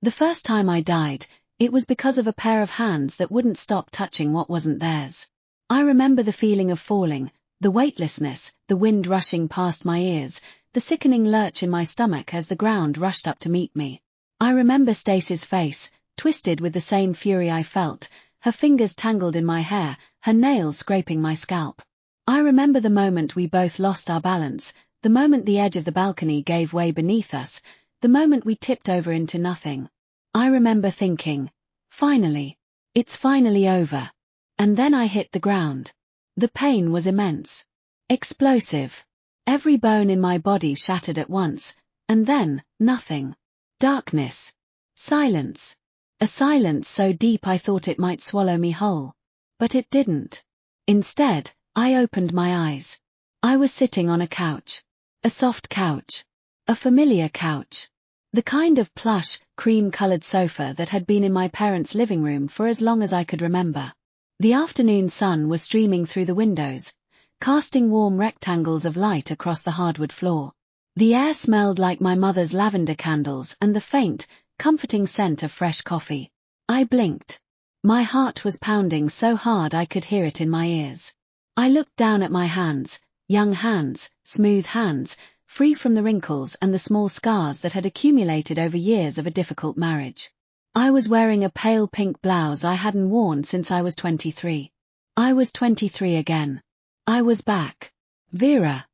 The first time I died, it was because of a pair of hands that wouldn't stop touching what wasn't theirs. I remember the feeling of falling, the weightlessness, the wind rushing past my ears, the sickening lurch in my stomach as the ground rushed up to meet me. I remember Stacy's face, twisted with the same fury I felt, her fingers tangled in my hair, her nails scraping my scalp. I remember the moment we both lost our balance, the moment the edge of the balcony gave way beneath us, the moment we tipped over into nothing. I remember thinking, finally. It's finally over. And then I hit the ground. The pain was immense. Explosive. Every bone in my body shattered at once, and then, nothing. Darkness. Silence. A silence so deep I thought it might swallow me whole. But it didn't. Instead, I opened my eyes. I was sitting on a couch. A soft couch. A familiar couch. The kind of plush, cream-colored sofa that had been in my parents' living room for as long as I could remember. The afternoon sun was streaming through the windows, casting warm rectangles of light across the hardwood floor. The air smelled like my mother's lavender candles and the faint, comforting scent of fresh coffee. I blinked. My heart was pounding so hard I could hear it in my ears. I looked down at my hands, young hands, smooth hands, free from the wrinkles and the small scars that had accumulated over years of a difficult marriage. I was wearing a pale pink blouse I hadn't worn since I was 23. I was 23 again. I was back. Vera.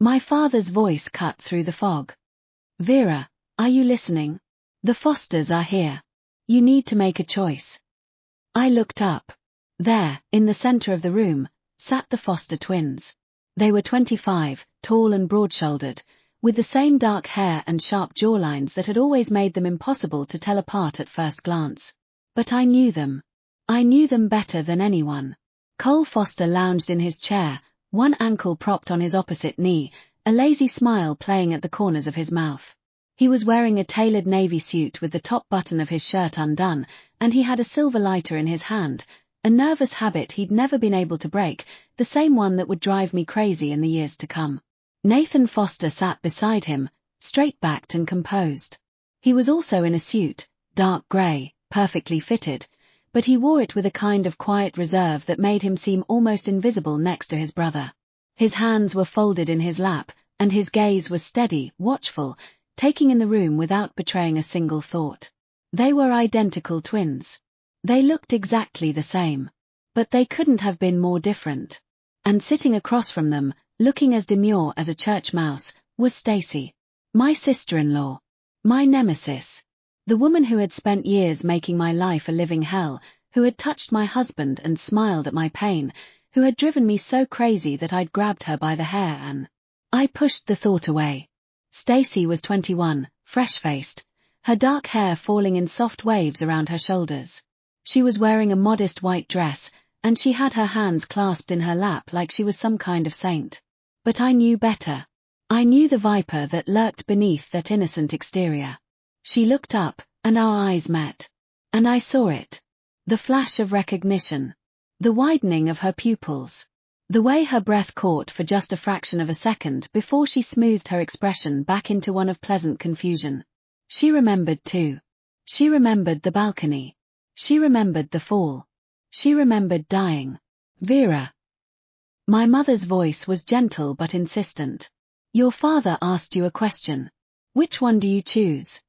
My father's voice cut through the fog. Vera, are you listening? The Fosters are here. You need to make a choice. I looked up. There, in the center of the room, sat the Foster twins. They were 25, tall and broad-shouldered, with the same dark hair and sharp jawlines that had always made them impossible to tell apart at first glance. But I knew them. I knew them better than anyone. Cole Foster lounged in his chair, one ankle propped on his opposite knee, a lazy smile playing at the corners of his mouth. He was wearing a tailored navy suit with the top button of his shirt undone, and he had a silver lighter in his hand, a nervous habit he'd never been able to break, the same one that would drive me crazy in the years to come. Nathan Foster sat beside him, straight-backed and composed. He was also in a suit, dark grey, perfectly fitted, but he wore it with a kind of quiet reserve that made him seem almost invisible next to his brother. His hands were folded in his lap, and his gaze was steady, watchful, taking in the room without betraying a single thought. They were identical twins. They looked exactly the same. But they couldn't have been more different. And sitting across from them, looking as demure as a church mouse, was Stacy. My sister-in-law. My nemesis. The woman who had spent years making my life a living hell, who had touched my husband and smiled at my pain, who had driven me so crazy that I'd grabbed her by the hair and... I pushed the thought away. Stacy was 21, fresh-faced, her dark hair falling in soft waves around her shoulders. She was wearing a modest white dress, and she had her hands clasped in her lap like she was some kind of saint. But I knew better. I knew the viper that lurked beneath that innocent exterior. She looked up, and our eyes met. And I saw it. The flash of recognition. The widening of her pupils. The way her breath caught for just a fraction of a second before she smoothed her expression back into one of pleasant confusion. She remembered too. She remembered the balcony. She remembered the fall. She remembered dying. Vera. My mother's voice was gentle but insistent. Your father asked you a question. Which one do you choose?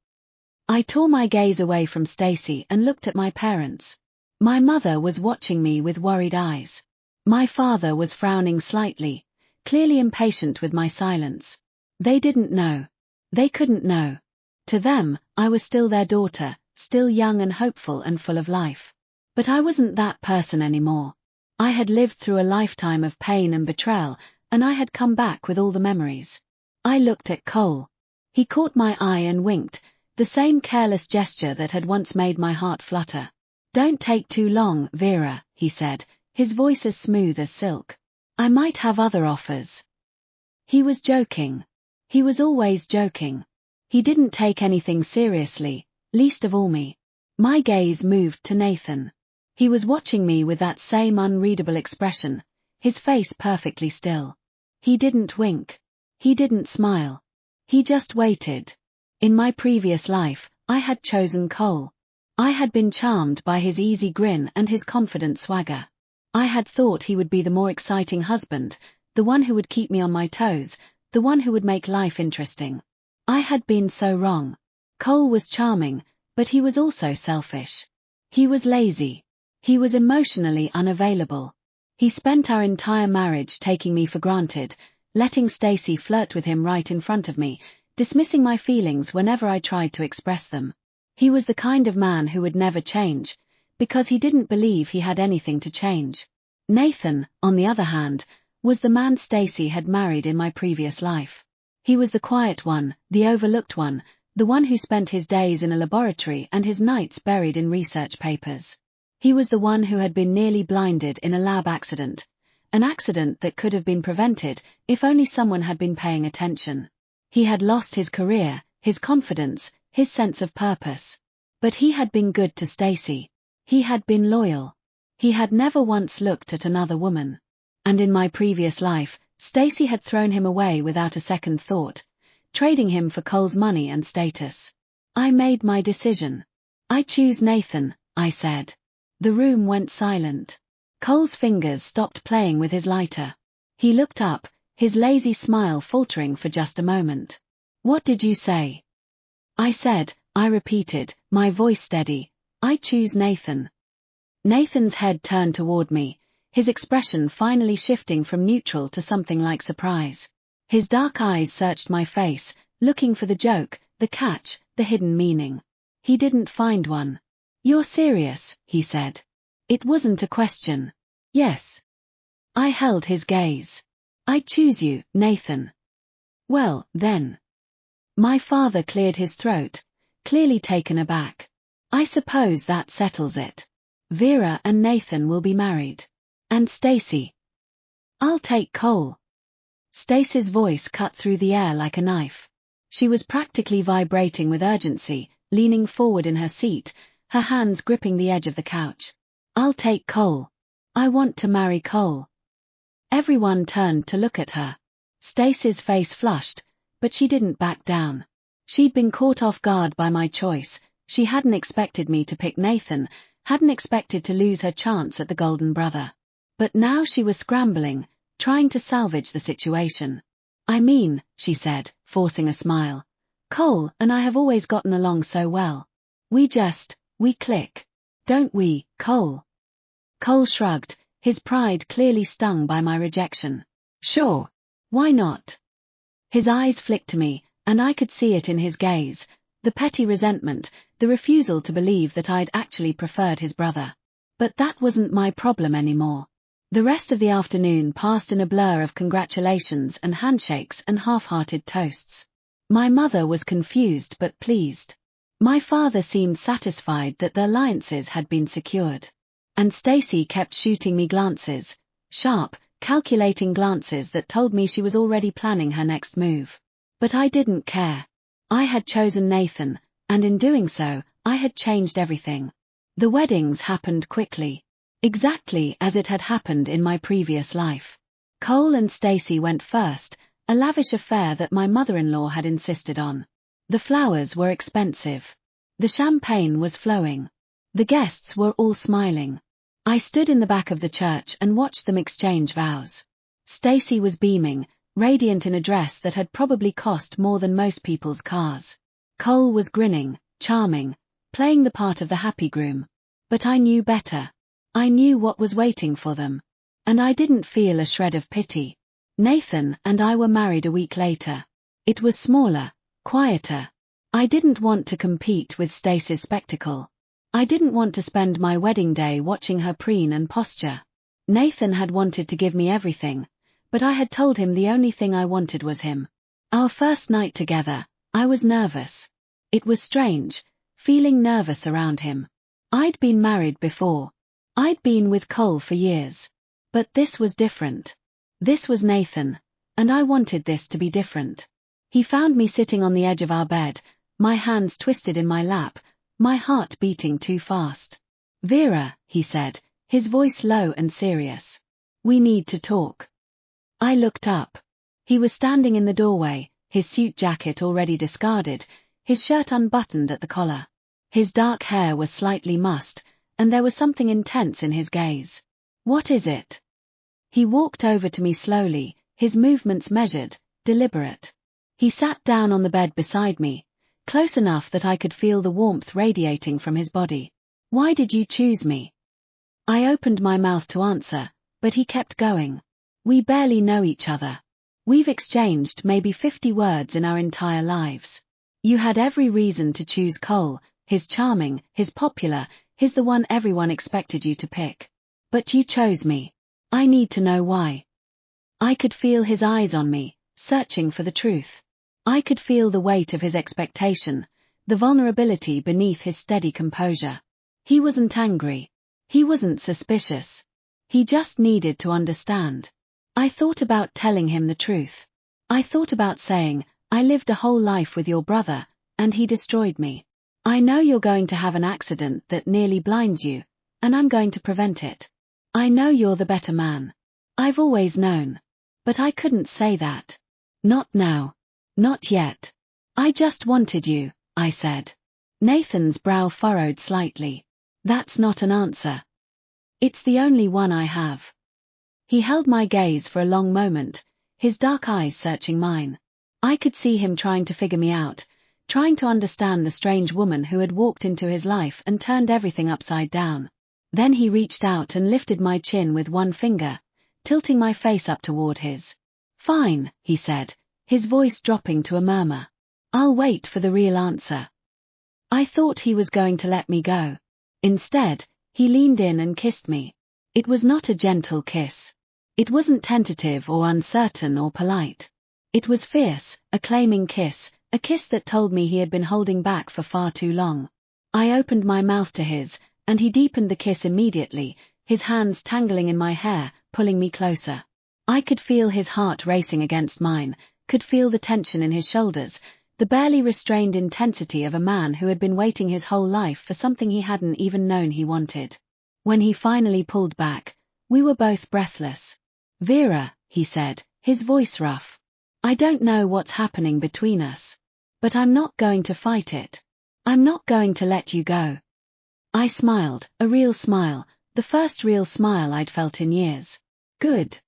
I tore my gaze away from Stacy and looked at my parents. My mother was watching me with worried eyes. My father was frowning slightly, clearly impatient with my silence. They didn't know. They couldn't know. To them, I was still their daughter, still young and hopeful and full of life. But I wasn't that person anymore. I had lived through a lifetime of pain and betrayal, and I had come back with all the memories. I looked at Cole. He caught my eye and winked, the same careless gesture that had once made my heart flutter. Don't take too long, Vera, he said, his voice as smooth as silk. I might have other offers. He was joking. He was always joking. He didn't take anything seriously, least of all me. My gaze moved to Nathan. He was watching me with that same unreadable expression, his face perfectly still. He didn't wink. He didn't smile. He just waited. In my previous life, I had chosen Cole. I had been charmed by his easy grin and his confident swagger. I had thought he would be the more exciting husband, the one who would keep me on my toes, the one who would make life interesting. I had been so wrong. Cole was charming, but he was also selfish. He was lazy. He was emotionally unavailable. He spent our entire marriage taking me for granted, letting Stacy flirt with him right in front of me, dismissing my feelings whenever I tried to express them. He was the kind of man who would never change, because he didn't believe he had anything to change. Nathan, on the other hand, was the man Stacy had married in my previous life. He was the quiet one, the overlooked one, the one who spent his days in a laboratory and his nights buried in research papers. He was the one who had been nearly blinded in a lab accident, an accident that could have been prevented if only someone had been paying attention. He had lost his career, his confidence, his sense of purpose. But he had been good to Stacy. He had been loyal. He had never once looked at another woman. And in my previous life, Stacy had thrown him away without a second thought, trading him for Cole's money and status. I made my decision. I choose Nathan, I said. The room went silent. Cole's fingers stopped playing with his lighter. He looked up, his lazy smile faltering for just a moment. What did you say? I said, I repeated, my voice steady, I choose Nathan. Nathan's head turned toward me, his expression finally shifting from neutral to something like surprise. His dark eyes searched my face, looking for the joke, the catch, the hidden meaning. He didn't find one. You're serious, he said. It wasn't a question. Yes. I held his gaze. I choose you, Nathan. Well, then. My father cleared his throat, clearly taken aback. I suppose that settles it. Vera and Nathan will be married. And Stacy. I'll take Cole. Stacy's voice cut through the air like a knife. She was practically vibrating with urgency, leaning forward in her seat, her hands gripping the edge of the couch. I'll take Cole. I want to marry Cole. Everyone turned to look at her. Stacy's face flushed, but she didn't back down. She'd been caught off guard by my choice. She hadn't expected me to pick Nathan, hadn't expected to lose her chance at the golden brother. But now she was scrambling, trying to salvage the situation. I mean, she said, forcing a smile. Cole and I have always gotten along so well. We click. Don't we, Cole? Cole shrugged, his pride clearly stung by my rejection. Sure. Why not? His eyes flicked to me, and I could see it in his gaze, the petty resentment, the refusal to believe that I'd actually preferred his brother. But that wasn't my problem anymore. The rest of the afternoon passed in a blur of congratulations and handshakes and half-hearted toasts. My mother was confused but pleased. My father seemed satisfied that the alliances had been secured. And Stacy kept shooting me glances, sharp, calculating glances that told me she was already planning her next move. But I didn't care. I had chosen Nathan, and in doing so, I had changed everything. The weddings happened quickly. Exactly as it had happened in my previous life. Cole and Stacy went first, a lavish affair that my mother-in-law had insisted on. The flowers were expensive. The champagne was flowing. The guests were all smiling. I stood in the back of the church and watched them exchange vows. Stacy was beaming, radiant in a dress that had probably cost more than most people's cars. Cole was grinning, charming, playing the part of the happy groom. But I knew better. I knew what was waiting for them. And I didn't feel a shred of pity. Nathan and I were married a week later. It was smaller, quieter. I didn't want to compete with Stacy's spectacle. I didn't want to spend my wedding day watching her preen and posture. Nathan had wanted to give me everything, but I had told him the only thing I wanted was him. Our first night together, I was nervous. It was strange, feeling nervous around him. I'd been married before. I'd been with Cole for years. But this was different. This was Nathan, and I wanted this to be different. He found me sitting on the edge of our bed, my hands twisted in my lap, my heart beating too fast. Vera, he said, his voice low and serious. We need to talk. I looked up. He was standing in the doorway, his suit jacket already discarded, his shirt unbuttoned at the collar. His dark hair was slightly mussed, and there was something intense in his gaze. "What is it?" He walked over to me slowly, his movements measured, deliberate. He sat down on the bed beside me, close enough that I could feel the warmth radiating from his body. "Why did you choose me?" I opened my mouth to answer, but he kept going. "We barely know each other. We've exchanged maybe 50 words in our entire lives. You had every reason to choose Cole, his charming, his popular, his the one everyone expected you to pick. But you chose me. I need to know why." I could feel his eyes on me, searching for the truth. I could feel the weight of his expectation, the vulnerability beneath his steady composure. He wasn't angry. He wasn't suspicious. He just needed to understand. I thought about telling him the truth. I thought about saying, "I lived a whole life with your brother, and he destroyed me. I know you're going to have an accident that nearly blinds you, and I'm going to prevent it. I know you're the better man. I've always known. But I couldn't say that. Not now. Not yet. I just wanted you," I said. Nathan's brow furrowed slightly. "That's not an answer. It's the only one I have." He held my gaze for a long moment, his dark eyes searching mine. I could see him trying to figure me out, trying to understand the strange woman who had walked into his life and turned everything upside down. Then he reached out and lifted my chin with one finger, tilting my face up toward his. "Fine," he said, his voice dropping to a murmur. "I'll wait for the real answer." I thought he was going to let me go. Instead, he leaned in and kissed me. It was not a gentle kiss. It wasn't tentative or uncertain or polite. It was fierce, a claiming kiss, a kiss that told me he had been holding back for far too long. I opened my mouth to his, and he deepened the kiss immediately, his hands tangling in my hair, pulling me closer. I could feel his heart racing against mine, could feel the tension in his shoulders, the barely restrained intensity of a man who had been waiting his whole life for something he hadn't even known he wanted. When he finally pulled back, we were both breathless. "Vera," he said, his voice rough. "I don't know what's happening between us. But I'm not going to fight it. I'm not going to let you go." I smiled, a real smile, the first real smile I'd felt in years. "Good."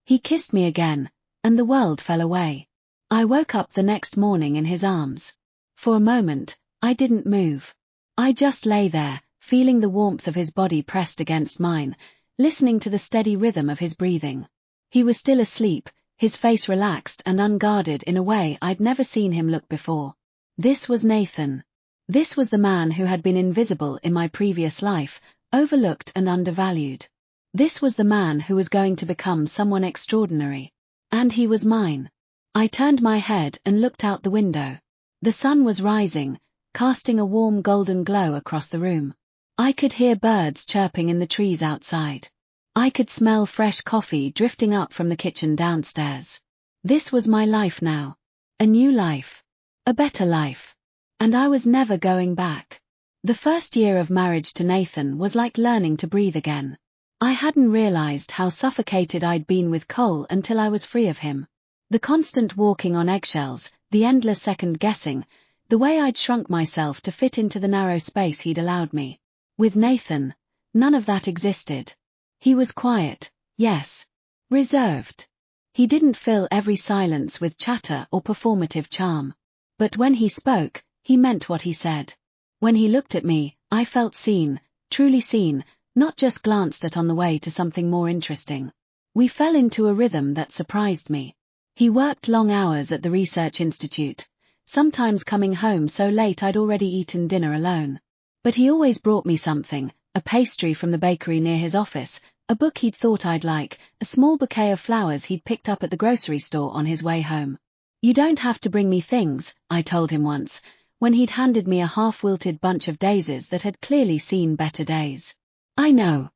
He kissed me again, and the world fell away. I woke up the next morning in his arms. For a moment, I didn't move. I just lay there, feeling the warmth of his body pressed against mine, listening to the steady rhythm of his breathing. He was still asleep, his face relaxed and unguarded in a way I'd never seen him look before. This was Nathan. This was the man who had been invisible in my previous life, overlooked and undervalued. This was the man who was going to become someone extraordinary. And he was mine. I turned my head and looked out the window. The sun was rising, casting a warm golden glow across the room. I could hear birds chirping in the trees outside. I could smell fresh coffee drifting up from the kitchen downstairs. This was my life now. A new life. A better life. And I was never going back. The first year of marriage to Nathan was like learning to breathe again. I hadn't realized how suffocated I'd been with Cole until I was free of him. The constant walking on eggshells, the endless second-guessing, the way I'd shrunk myself to fit into the narrow space he'd allowed me. With Nathan, none of that existed. He was quiet, yes. Reserved. He didn't fill every silence with chatter or performative charm. But when he spoke, he meant what he said. When he looked at me, I felt seen, truly seen, not just glanced at on the way to something more interesting. We fell into a rhythm that surprised me. He worked long hours at the research institute, sometimes coming home so late I'd already eaten dinner alone. But he always brought me something, a pastry from the bakery near his office, a book he'd thought I'd like, a small bouquet of flowers he'd picked up at the grocery store on his way home. "You don't have to bring me things," I told him once, when he'd handed me a half-wilted bunch of daisies that had clearly seen better days. "I know."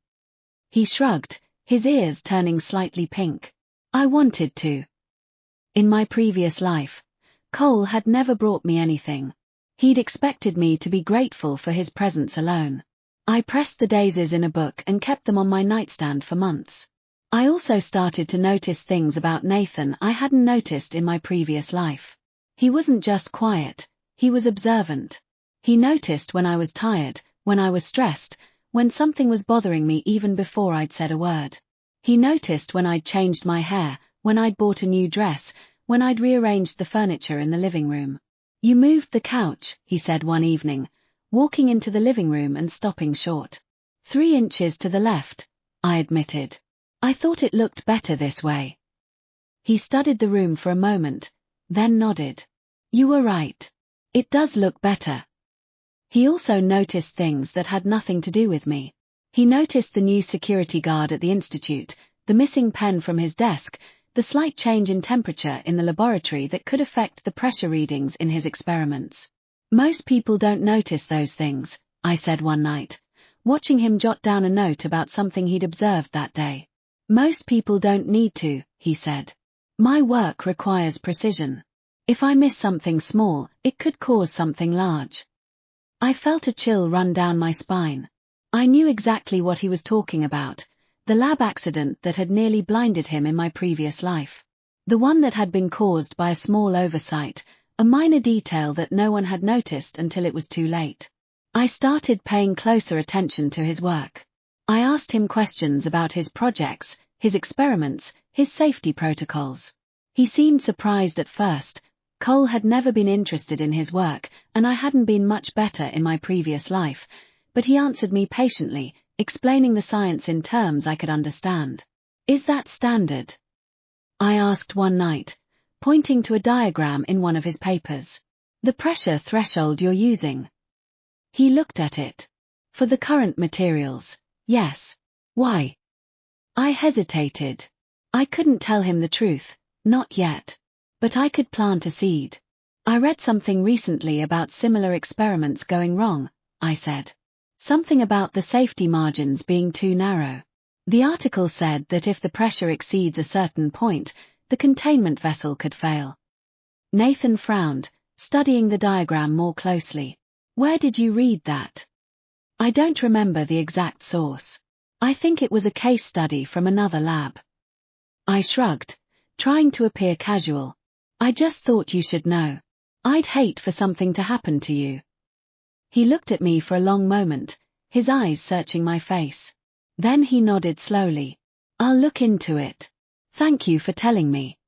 He shrugged, his ears turning slightly pink. "I wanted to." In my previous life, Cole had never brought me anything. He'd expected me to be grateful for his presence alone. I pressed the daisies in a book and kept them on my nightstand for months. I also started to notice things about Nathan I hadn't noticed in my previous life. He wasn't just quiet, He was observant. He noticed when I was tired, when I was stressed, when something was bothering me even before I'd said a word. He noticed when I'd changed my hair, when I'd bought a new dress, when I'd rearranged the furniture in the living room. You moved the couch, he said one evening, walking into the living room and stopping short. 3 inches to the left, I admitted. I thought it looked better this way. He studied the room for a moment, then nodded. You were right. It does look better. He also noticed things that had nothing to do with me. He noticed the new security guard at the institute, the missing pen from his desk, the slight change in temperature in the laboratory that could affect the pressure readings in his experiments. Most people don't notice those things, I said one night, watching him jot down a note about something he'd observed that day. Most people don't need to, he said. My work requires precision. If I miss something small, it could cause something large. I felt a chill run down my spine. I knew exactly what he was talking about. The lab accident that had nearly blinded him in my previous life. The one that had been caused by a small oversight, a minor detail that no one had noticed until it was too late. I started paying closer attention to his work. I asked him questions about his projects, his experiments, his safety protocols. He seemed surprised at first. Cole had never been interested in his work, and I hadn't been much better in my previous life, but he answered me patiently, explaining the science in terms I could understand. Is that standard? I asked one night, pointing to a diagram in one of his papers. The pressure threshold you're using. He looked at it. For the current materials, yes. Why? I hesitated. I couldn't tell him the truth, not yet. But I could plant a seed. I read something recently about similar experiments going wrong, I said. Something about the safety margins being too narrow. The article said that if the pressure exceeds a certain point, the containment vessel could fail. Nathan frowned, studying the diagram more closely. Where did you read that? I don't remember the exact source. I think it was a case study from another lab. I shrugged, trying to appear casual. I just thought you should know. I'd hate for something to happen to you. He looked at me for a long moment, his eyes searching my face. Then he nodded slowly. I'll look into it. Thank you for telling me.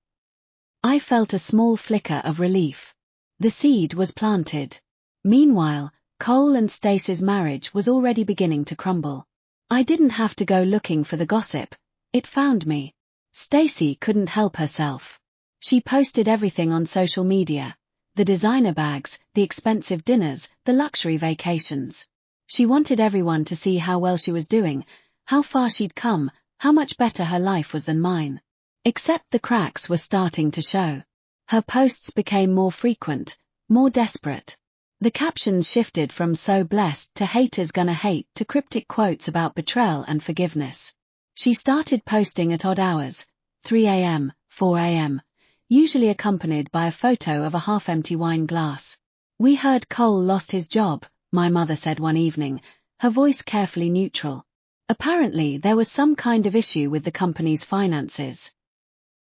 I felt a small flicker of relief. The seed was planted. Meanwhile, Cole and Stacy's marriage was already beginning to crumble. I didn't have to go looking for the gossip. It found me. Stacy couldn't help herself. She posted everything on social media. The designer bags, the expensive dinners, the luxury vacations. She wanted everyone to see how well she was doing, how far she'd come, how much better her life was than mine. Except the cracks were starting to show. Her posts became more frequent, more desperate. The captions shifted from "so blessed" to "haters gonna hate" to cryptic quotes about betrayal and forgiveness. She started posting at odd hours, 3 a.m., 4 a.m., usually accompanied by a photo of a half-empty wine glass. We heard Cole lost his job, my mother said one evening, her voice carefully neutral. Apparently there was some kind of issue with the company's finances.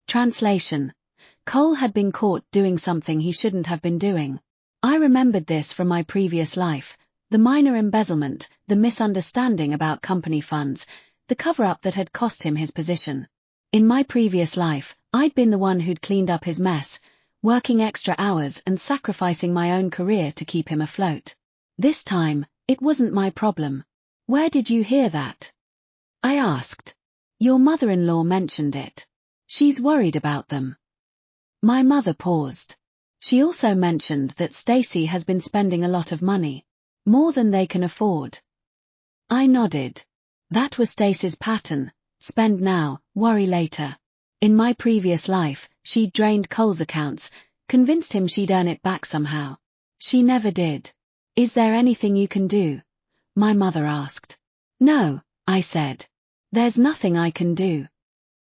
Translation. Cole had been caught doing something he shouldn't have been doing. I remembered this from my previous life, the minor embezzlement, the misunderstanding about company funds, the cover-up that had cost him his position. In my previous life, I'd been the one who'd cleaned up his mess, working extra hours and sacrificing my own career to keep him afloat. This time, it wasn't my problem. Where did you hear that? I asked. Your mother-in-law mentioned it. She's worried about them. My mother paused. She also mentioned that Stacy has been spending a lot of money. More than they can afford. I nodded. That was Stacy's pattern. Spend now, worry later. In my previous life, she'd drained Cole's accounts, convinced him she'd earn it back somehow. She never did. Is there anything you can do? My mother asked. No, I said. There's nothing I can do.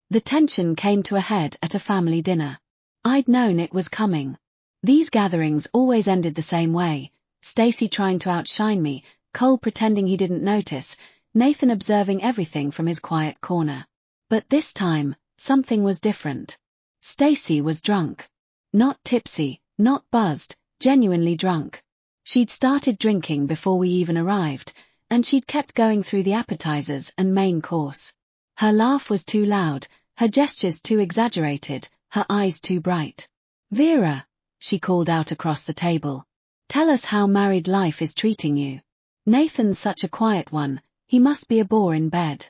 The tension came to a head at a family dinner. I'd known it was coming. These gatherings always ended the same way, Stacy trying to outshine me, Cole pretending he didn't notice, Nathan observing everything from his quiet corner. But this time, something was different. Stacy was drunk. Not tipsy, not buzzed, genuinely drunk. She'd started drinking before we even arrived, and she'd kept going through the appetizers and main course. Her laugh was too loud, her gestures too exaggerated, her eyes too bright. "Vera," she called out across the table. "Tell us how married life is treating you. Nathan's such a quiet one, he must be a bore in bed."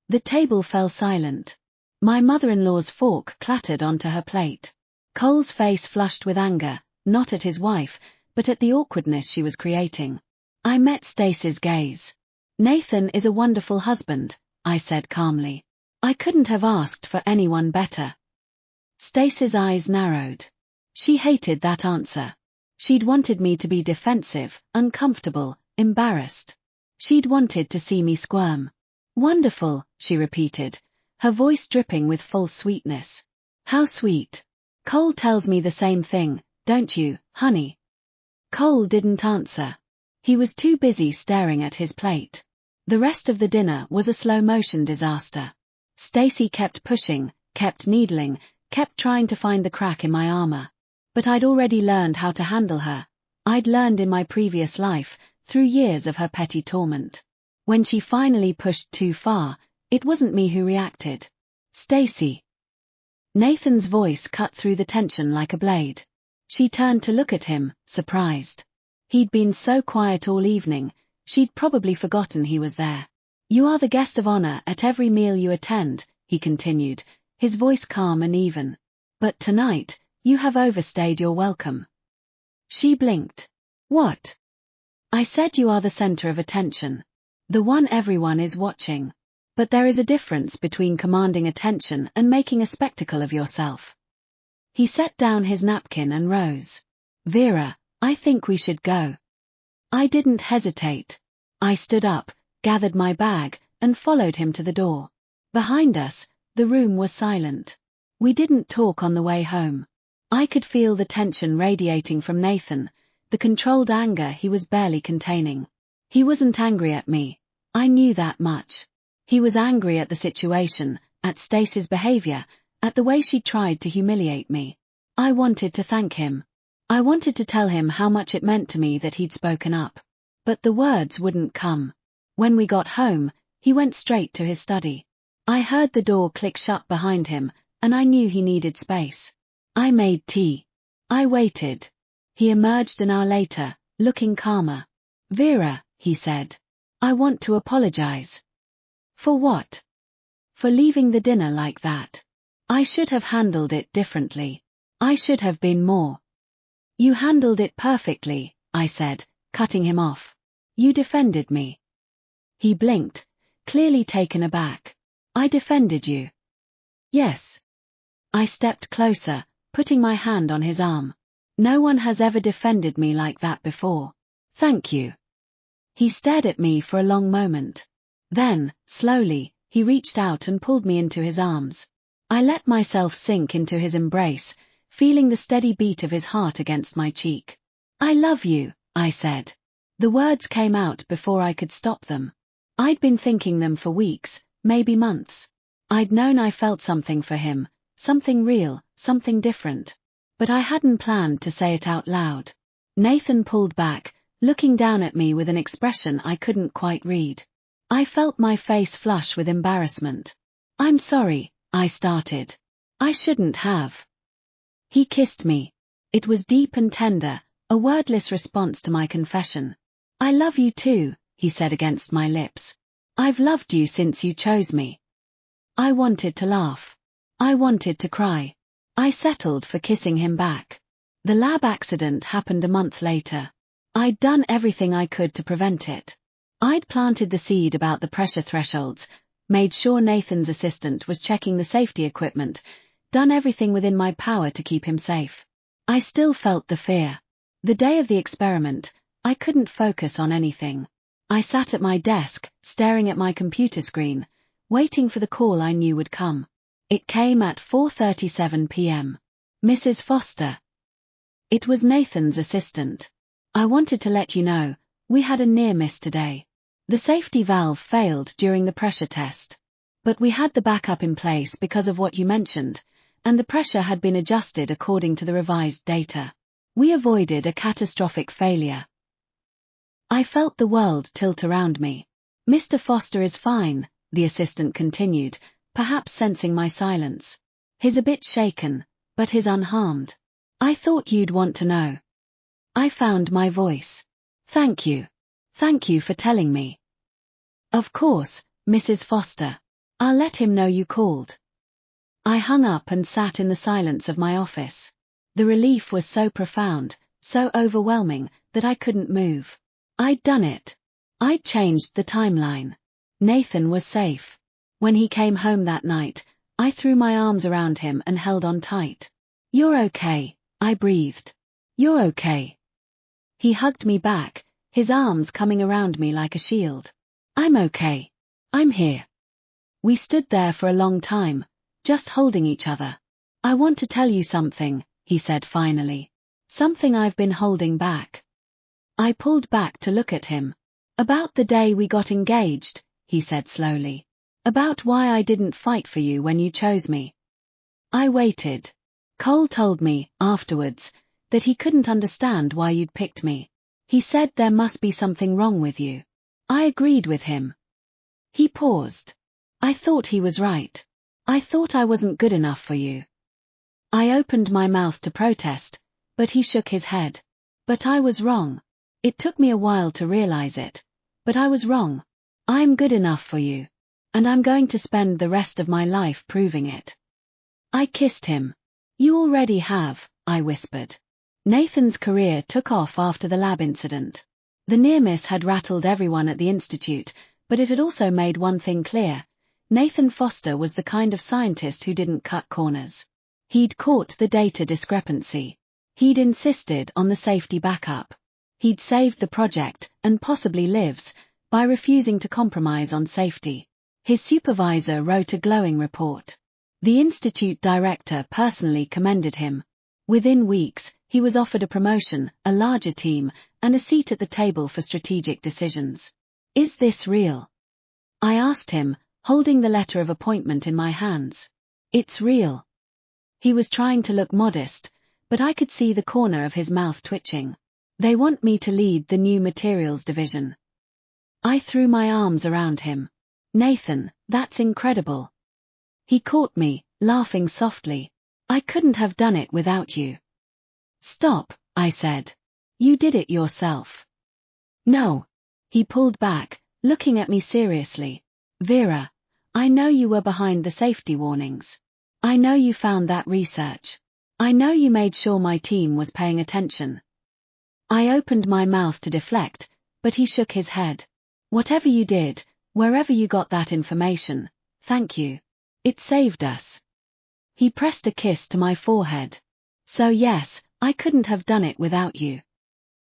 The table fell silent. My mother-in-law's fork clattered onto her plate. Cole's face flushed with anger, not at his wife, but at the awkwardness she was creating. I met Stacy's gaze. "Nathan is a wonderful husband," I said calmly. "I couldn't have asked for anyone better." Stacy's eyes narrowed. She hated that answer. She'd wanted me to be defensive, uncomfortable, embarrassed. She'd wanted to see me squirm. "Wonderful," she repeated, her voice dripping with false sweetness. "How sweet. Cole tells me the same thing, don't you, honey?" Cole didn't answer. He was too busy staring at his plate. The rest of the dinner was a slow-motion disaster. Stacy kept pushing, kept needling, kept trying to find the crack in my armor. But I'd already learned how to handle her. I'd learned in my previous life, through years of her petty torment. When she finally pushed too far, it wasn't me who reacted. "Stacy." Nathan's voice cut through the tension like a blade. She turned to look at him, surprised. He'd been so quiet all evening, she'd probably forgotten he was there. "You are the guest of honor at every meal you attend," he continued, his voice calm and even. "But tonight, you have overstayed your welcome." She blinked. "What?" I said. "You are the center of attention. The one everyone is watching. But there is a difference between commanding attention and making a spectacle of yourself." He set down his napkin and rose. "Vera, I think we should go." I didn't hesitate. I stood up, gathered my bag, and followed him to the door. Behind us, the room was silent. We didn't talk on the way home. I could feel the tension radiating from Nathan, the controlled anger he was barely containing. He wasn't angry at me. I knew that much. He was angry at the situation, at Stacy's behavior, at the way she tried to humiliate me. I wanted to thank him. I wanted to tell him how much it meant to me that he'd spoken up. But the words wouldn't come. When we got home, he went straight to his study. I heard the door click shut behind him, and I knew he needed space. I made tea. I waited. He emerged an hour later, looking calmer. "Vera," he said, "I want to apologize." "For what?" "For leaving the dinner like that. I should have handled it differently. I should have been more." "You handled it perfectly," I said, cutting him off. "You defended me." He blinked, clearly taken aback. "I defended you?" "Yes." I stepped closer, putting my hand on his arm. "No one has ever defended me like that before. Thank you." He stared at me for a long moment. Then, slowly, he reached out and pulled me into his arms. I let myself sink into his embrace, feeling the steady beat of his heart against my cheek. "I love you," I said. The words came out before I could stop them. I'd been thinking them for weeks, maybe months. I'd known I felt something for him, something real, something different. But I hadn't planned to say it out loud. Nathan pulled back, looking down at me with an expression I couldn't quite read. I felt my face flush with embarrassment. "I'm sorry," I started. "I shouldn't have." He kissed me. It was deep and tender, a wordless response to my confession. "I love you too," he said against my lips. "I've loved you since you chose me." I wanted to laugh. I wanted to cry. I settled for kissing him back. The lab accident happened a month later. I'd done everything I could to prevent it. I'd planted the seed about the pressure thresholds, made sure Nathan's assistant was checking the safety equipment, done everything within my power to keep him safe. I still felt the fear. The day of the experiment, I couldn't focus on anything. I sat at my desk, staring at my computer screen, waiting for the call I knew would come. It came at 4:37 p.m. "Mrs. Foster." It was Nathan's assistant. "I wanted to let you know, we had a near miss today. The safety valve failed during the pressure test. But we had the backup in place because of what you mentioned, and the pressure had been adjusted according to the revised data. We avoided a catastrophic failure. I felt the world tilt around me. Mr. Foster is fine, the assistant continued, perhaps sensing my silence. He's a bit shaken, but he's unharmed. I thought you'd want to know. I found my voice. Thank you. Thank you for telling me. Of course, Mrs. Foster. I'll let him know you called. I hung up and sat in the silence of my office. The relief was so profound, so overwhelming, that I couldn't move. I'd done it. I'd changed the timeline. Nathan was safe. When he came home that night, I threw my arms around him and held on tight. You're okay, I breathed. You're okay. He hugged me back, his arms coming around me like a shield. I'm okay. I'm here. We stood there for a long time, just holding each other. I want to tell you something, he said finally. Something I've been holding back. I pulled back to look at him. About the day we got engaged, he said slowly. About why I didn't fight for you when you chose me. I waited. Cole told me, afterwards, that he couldn't understand why you'd picked me. He said there must be something wrong with you. I agreed with him. He paused. I thought he was right. I thought I wasn't good enough for you. I opened my mouth to protest, but he shook his head. But I was wrong. It took me a while to realize it, but I was wrong. I'm good enough for you. And I'm going to spend the rest of my life proving it. I kissed him. You already have, I whispered. Nathan's career took off after the lab incident. The near miss had rattled everyone at the institute, but it had also made one thing clear. Nathan Foster was the kind of scientist who didn't cut corners. He'd caught the data discrepancy. He'd insisted on the safety backup. He'd saved the project, and possibly lives, by refusing to compromise on safety. His supervisor wrote a glowing report. The institute director personally commended him. Within weeks, he was offered a promotion, a larger team, and a seat at the table for strategic decisions. Is this real? I asked him, holding the letter of appointment in my hands. It's real. He was trying to look modest, but I could see the corner of his mouth twitching. They want me to lead the new materials division. I threw my arms around him. Nathan, that's incredible. He caught me, laughing softly. I couldn't have done it without you. Stop, I said. You did it yourself. No. He pulled back, looking at me seriously. Vera, I know you were behind the safety warnings. I know you found that research. I know you made sure my team was paying attention. I opened my mouth to deflect, but he shook his head. Whatever you did, wherever you got that information, thank you. It saved us. He pressed a kiss to my forehead. So yes, I couldn't have done it without you.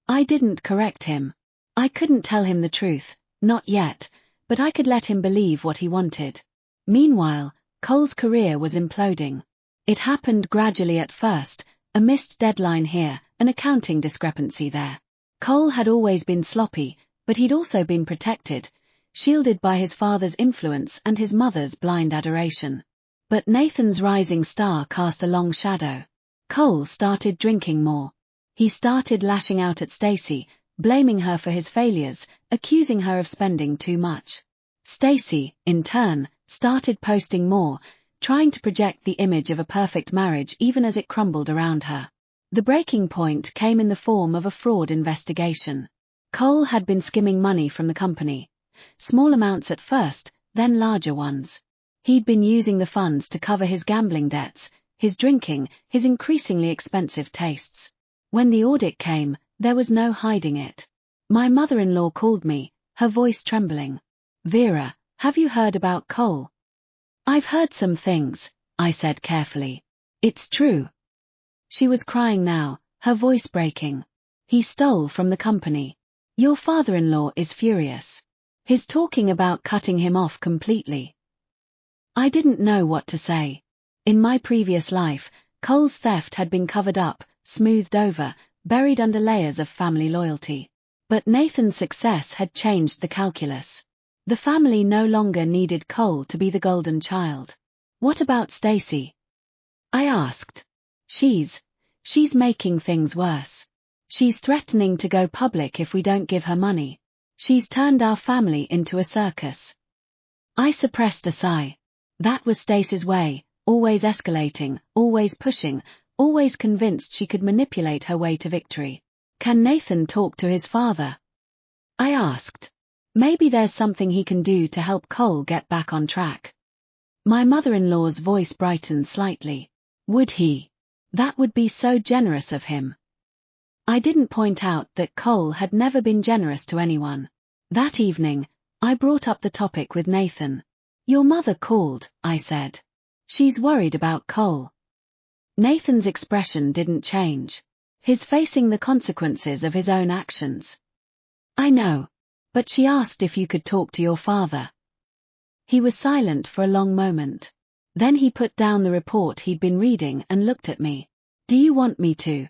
I didn't correct him. I couldn't tell him the truth, not yet, but I could let him believe what he wanted. Meanwhile, Cole's career was imploding. It happened gradually at first, a missed deadline here, an accounting discrepancy there. Cole had always been sloppy, but he'd also been protected, shielded by his father's influence and his mother's blind adoration. But Nathan's rising star cast a long shadow. Cole started drinking more. He started lashing out at Stacy, blaming her for his failures, accusing her of spending too much. Stacy, in turn, started posting more, trying to project the image of a perfect marriage even as it crumbled around her. The breaking point came in the form of a fraud investigation. Cole had been skimming money from the company. Small amounts at first, then larger ones. He'd been using the funds to cover his gambling debts, his drinking, his increasingly expensive tastes. When the audit came, there was no hiding it. My mother-in-law called me, her voice trembling. Vera, have you heard about Cole? I've heard some things, I said carefully. It's true. She was crying now, her voice breaking. He stole from the company. Your father-in-law is furious. He's talking about cutting him off completely. I didn't know what to say. In my previous life, Cole's theft had been covered up, smoothed over, buried under layers of family loyalty. But Nathan's success had changed the calculus. The family no longer needed Cole to be the golden child. What about Stacy? I asked. She's She's making things worse. She's threatening to go public if we don't give her money. She's turned our family into a circus. I suppressed a sigh. That was Stacy's way, always escalating, always pushing, always convinced she could manipulate her way to victory. Can Nathan talk to his father? I asked. Maybe there's something he can do to help Cole get back on track. My mother-in-law's voice brightened slightly. Would he? That would be so generous of him. I didn't point out that Cole had never been generous to anyone. That evening, I brought up the topic with Nathan. Your mother called, I said. She's worried about Cole. Nathan's expression didn't change. He's facing the consequences of his own actions. I know. But she asked if you could talk to your father. He was silent for a long moment. Then he put down the report he'd been reading and looked at me. Do you want me to?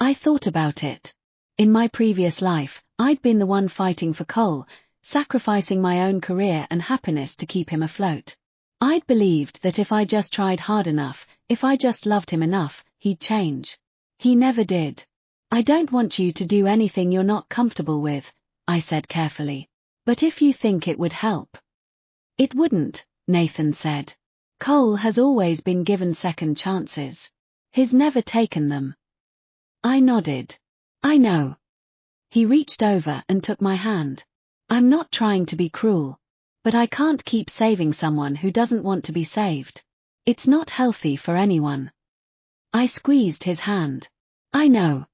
I thought about it. In my previous life, I'd been the one fighting for Cole, sacrificing my own career and happiness to keep him afloat. I'd believed that if I just tried hard enough, if I just loved him enough, he'd change. He never did. I don't want you to do anything you're not comfortable with, I said carefully. But if you think it would help. It wouldn't, Nathan said. Cole has always been given second chances. He's never taken them. I nodded. I know. He reached over and took my hand. I'm not trying to be cruel. But I can't keep saving someone who doesn't want to be saved. It's not healthy for anyone. I squeezed his hand. I know.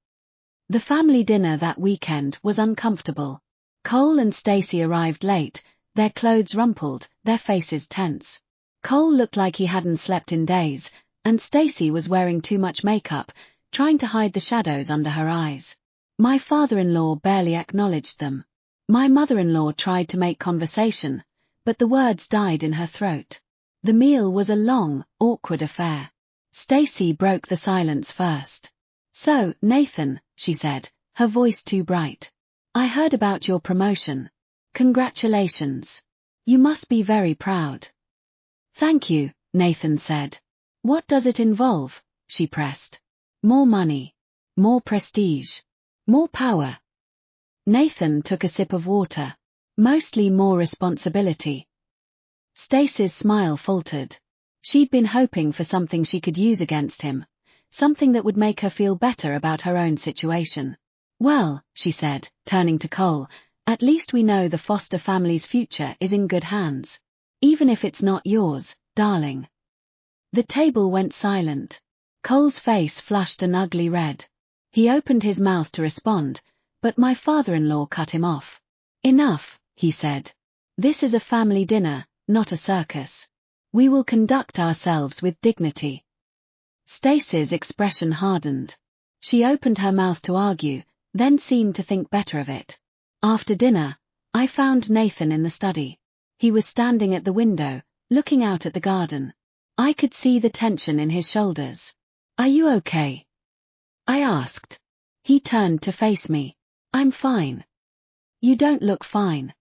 The family dinner that weekend was uncomfortable. Cole and Stacy arrived late, their clothes rumpled, their faces tense. Cole looked like he hadn't slept in days, and Stacy was wearing too much makeup, trying to hide the shadows under her eyes. My father-in-law barely acknowledged them. My mother-in-law tried to make conversation, but the words died in her throat. The meal was a long, awkward affair. Stacy broke the silence first. So, Nathan, she said, her voice too bright. I heard about your promotion. Congratulations. You must be very proud. Thank you, Nathan said. What does it involve? She pressed. More money. More prestige. More power. Nathan took a sip of water. Mostly more responsibility. Stacy's smile faltered. She'd been hoping for something she could use against him, something that would make her feel better about her own situation. Well, she said, turning to Cole, at least we know the foster family's future is in good hands. Even if it's not yours, darling. The table went silent. Cole's face flushed an ugly red. He opened his mouth to respond, but my father-in-law cut him off. Enough, he said. This is a family dinner, not a circus. We will conduct ourselves with dignity. Stacy's expression hardened. She opened her mouth to argue, then seemed to think better of it. After dinner, I found Nathan in the study. He was standing at the window, looking out at the garden. I could see the tension in his shoulders. Are you okay? I asked. He turned to face me. I'm fine. You don't look fine.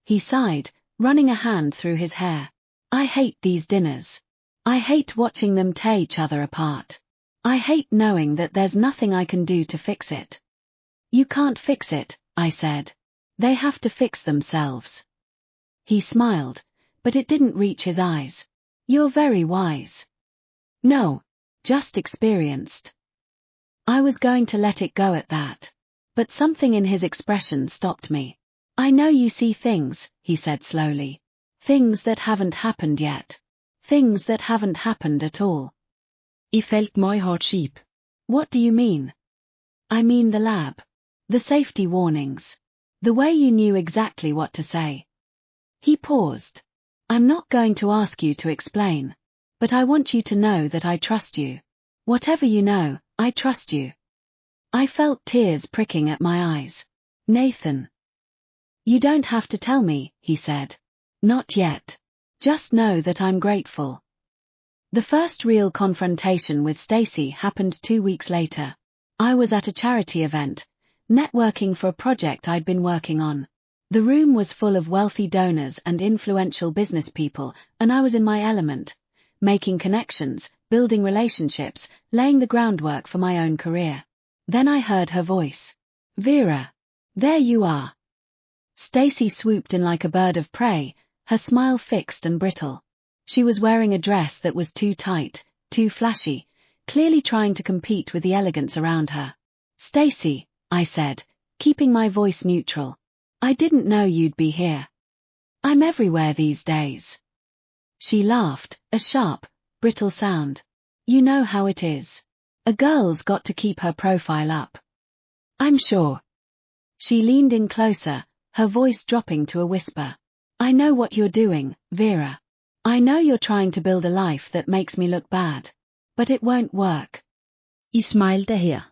He sighed, running a hand through his hair. I hate these dinners. I hate watching them tear each other apart. I hate knowing that there's nothing I can do to fix it. You can't fix it, I said. They have to fix themselves. He smiled, but it didn't reach his eyes. You're very wise. No, just experienced. I was going to let it go at that. But something in his expression stopped me. I know you see things, he said slowly. Things that haven't happened yet. Things that haven't happened at all. I felt my heart sheep. What do you mean? I mean the lab. The safety warnings. The way you knew exactly what to say. He paused. I'm not going to ask you to explain. But I want you to know that I trust you. Whatever you know, I trust you. I felt tears pricking at my eyes. Nathan. You don't have to tell me, he said. Not yet. Just know that I'm grateful. The first real confrontation with Stacy happened 2 weeks later. I was at a charity event, networking for a project I'd been working on. The room was full of wealthy donors and influential business people, and I was in my element, making connections, building relationships, laying the groundwork for my own career. Then I heard her voice. Vera. There you are. Stacy swooped in like a bird of prey, her smile fixed and brittle. She was wearing a dress that was too tight, too flashy, clearly trying to compete with the elegance around her. Stacy, I said, keeping my voice neutral. I didn't know you'd be here. I'm everywhere these days. She laughed, a sharp, brittle sound. You know how it is. A girl's got to keep her profile up. I'm sure. She leaned in closer, her voice dropping to a whisper. I know what you're doing, Vera. I know you're trying to build a life that makes me look bad. But it won't work. I smilte her.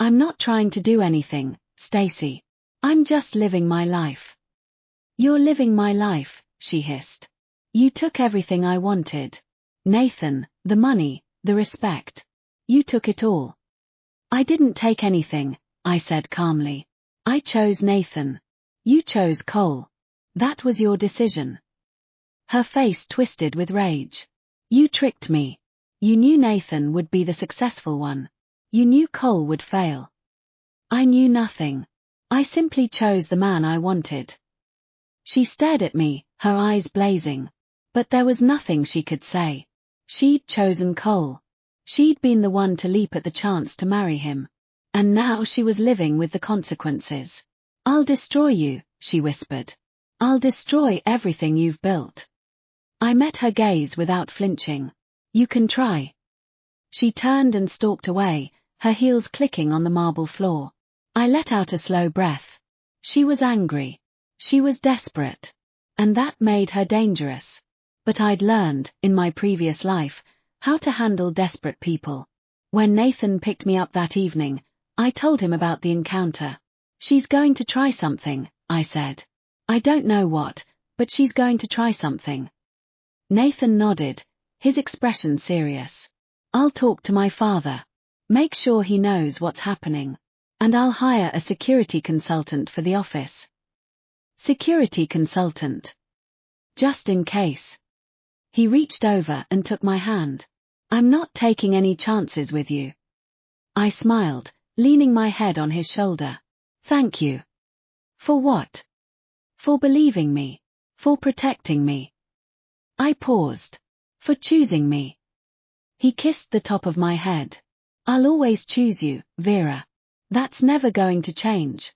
I'm not trying to do anything, Stacy. I'm just living my life. You're living my life, she hissed. You took everything I wanted. Nathan, the money, the respect. You took it all. I didn't take anything, I said calmly. I chose Nathan. You chose Cole. That was your decision. Her face twisted with rage. You tricked me. You knew Nathan would be the successful one. You knew Cole would fail. I knew nothing. I simply chose the man I wanted. She stared at me, her eyes blazing. But there was nothing she could say. She'd chosen Cole. She'd been the one to leap at the chance to marry him. And now she was living with the consequences. I'll destroy you, she whispered. I'll destroy everything you've built. I met her gaze without flinching. You can try. She turned and stalked away, her heels clicking on the marble floor. I let out a slow breath. She was angry. She was desperate. And that made her dangerous. But I'd learned, in my previous life, how to handle desperate people. When Nathan picked me up that evening, I told him about the encounter. She's going to try something, I said. I don't know what, but she's going to try something. Nathan nodded, his expression serious. I'll talk to my father. Make sure he knows what's happening. And I'll hire a security consultant for the office. Security consultant. Just in case. He reached over and took my hand. I'm not taking any chances with you. I smiled, leaning my head on his shoulder. Thank you. For what? For believing me. For protecting me. I paused. For choosing me. He kissed the top of my head. I'll always choose you, Vera. That's never going to change.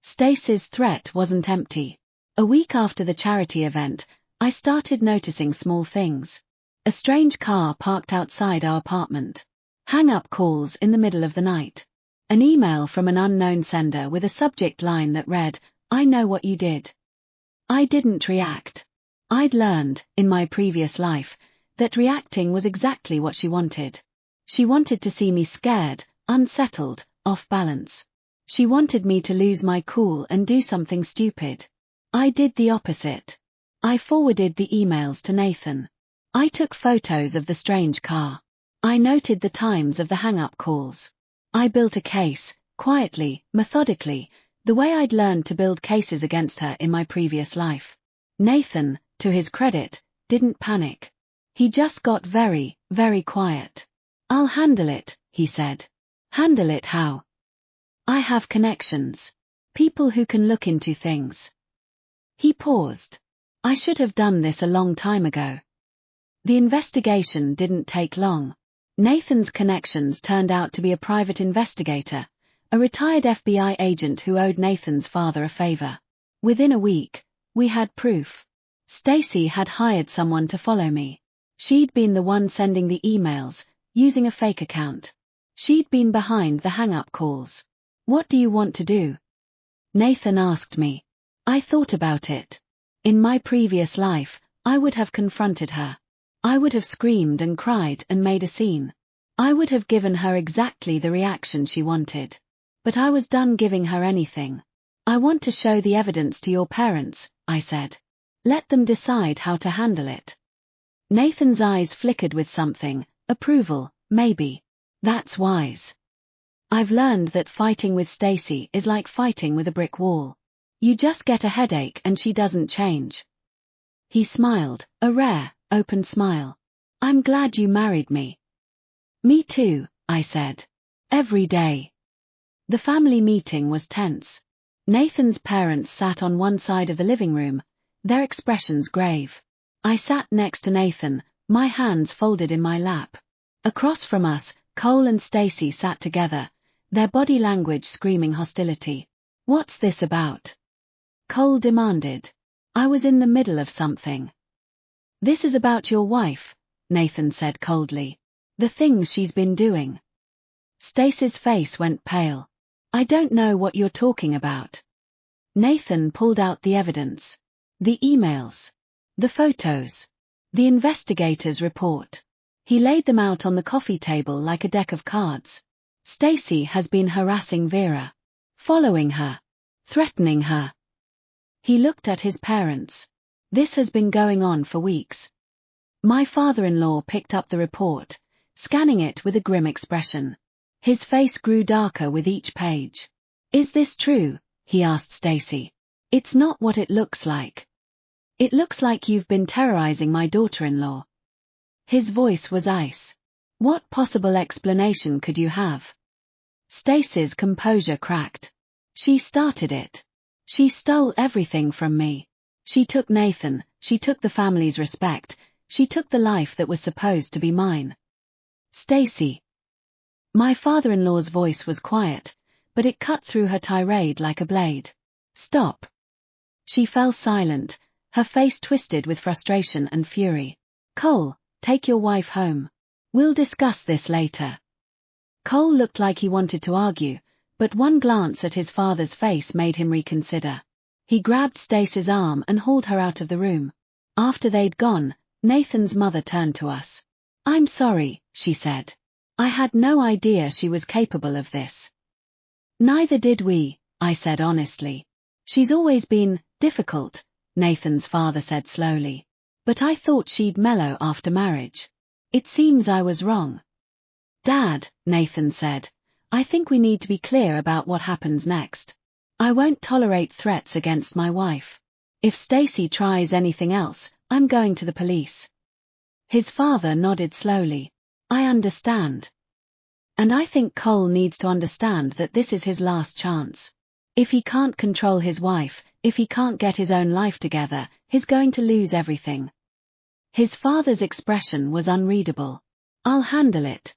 Stacy's threat wasn't empty. A week after the charity event, I started noticing small things. A strange car parked outside our apartment. Hang-up calls in the middle of the night. An email from an unknown sender with a subject line that read, I know what you did. I didn't react. I'd learned, in my previous life, that reacting was exactly what she wanted. She wanted to see me scared, unsettled, off balance. She wanted me to lose my cool and do something stupid. I did the opposite. I forwarded the emails to Nathan. I took photos of the strange car. I noted the times of the hang-up calls. I built a case, quietly, methodically, the way I'd learned to build cases against her in my previous life. Nathan, to his credit, didn't panic. He just got very, very quiet. I'll handle it, he said. Handle it how? I have connections. People who can look into things. He paused. I should have done this a long time ago. The investigation didn't take long. Nathan's connections turned out to be a private investigator, a retired FBI agent who owed Nathan's father a favor. Within a week, we had proof. Stacy had hired someone to follow me. She'd been the one sending the emails, using a fake account. She'd been behind the hang-up calls. What do you want to do? Nathan asked me. I thought about it. In my previous life, I would have confronted her. I would have screamed and cried and made a scene. I would have given her exactly the reaction she wanted. But I was done giving her anything. I want to show the evidence to your parents, I said. Let them decide how to handle it. Nathan's eyes flickered with something, approval, maybe. That's wise. I've learned that fighting with Stacy is like fighting with a brick wall. You just get a headache and she doesn't change. He smiled, a rare, open smile. I'm glad you married me. Me too, I said. Every day. The family meeting was tense. Nathan's parents sat on one side of the living room, their expressions grave. I sat next to Nathan, my hands folded in my lap. Across from us, Cole and Stacy sat together, their body language screaming hostility. What's this about? Cole demanded. I was in the middle of something. This is about your wife, Nathan said coldly. The things she's been doing. Stacy's face went pale. I don't know what you're talking about. Nathan pulled out the evidence. The emails. The photos. The investigator's report. He laid them out on the coffee table like a deck of cards. Stacy has been harassing Vera. Following her. Threatening her. He looked at his parents. This has been going on for weeks. My father-in-law picked up the report, scanning it with a grim expression. His face grew darker with each page. Is this true? He asked Stacy. It's not what it looks like. It looks like you've been terrorizing my daughter-in-law. His voice was ice. What possible explanation could you have? Stacy's composure cracked. She started it. She stole everything from me. She took Nathan, she took the family's respect, she took the life that was supposed to be mine. Stacy. My father-in-law's voice was quiet, but it cut through her tirade like a blade. Stop. She fell silent, her face twisted with frustration and fury. Cole, take your wife home. We'll discuss this later. Cole looked like he wanted to argue, but one glance at his father's face made him reconsider. He grabbed Stacy's arm and hauled her out of the room. After they'd gone, Nathan's mother turned to us. I'm sorry, she said. I had no idea she was capable of this. Neither did we, I said honestly. She's always been difficult, Nathan's father said slowly. But I thought she'd mellow after marriage. It seems I was wrong. Dad, Nathan said, I think we need to be clear about what happens next. I won't tolerate threats against my wife. If Stacy tries anything else, I'm going to the police. His father nodded slowly. I understand. And I think Cole needs to understand that this is his last chance. If he can't control his wife, if he can't get his own life together, he's going to lose everything. His father's expression was unreadable. I'll handle it.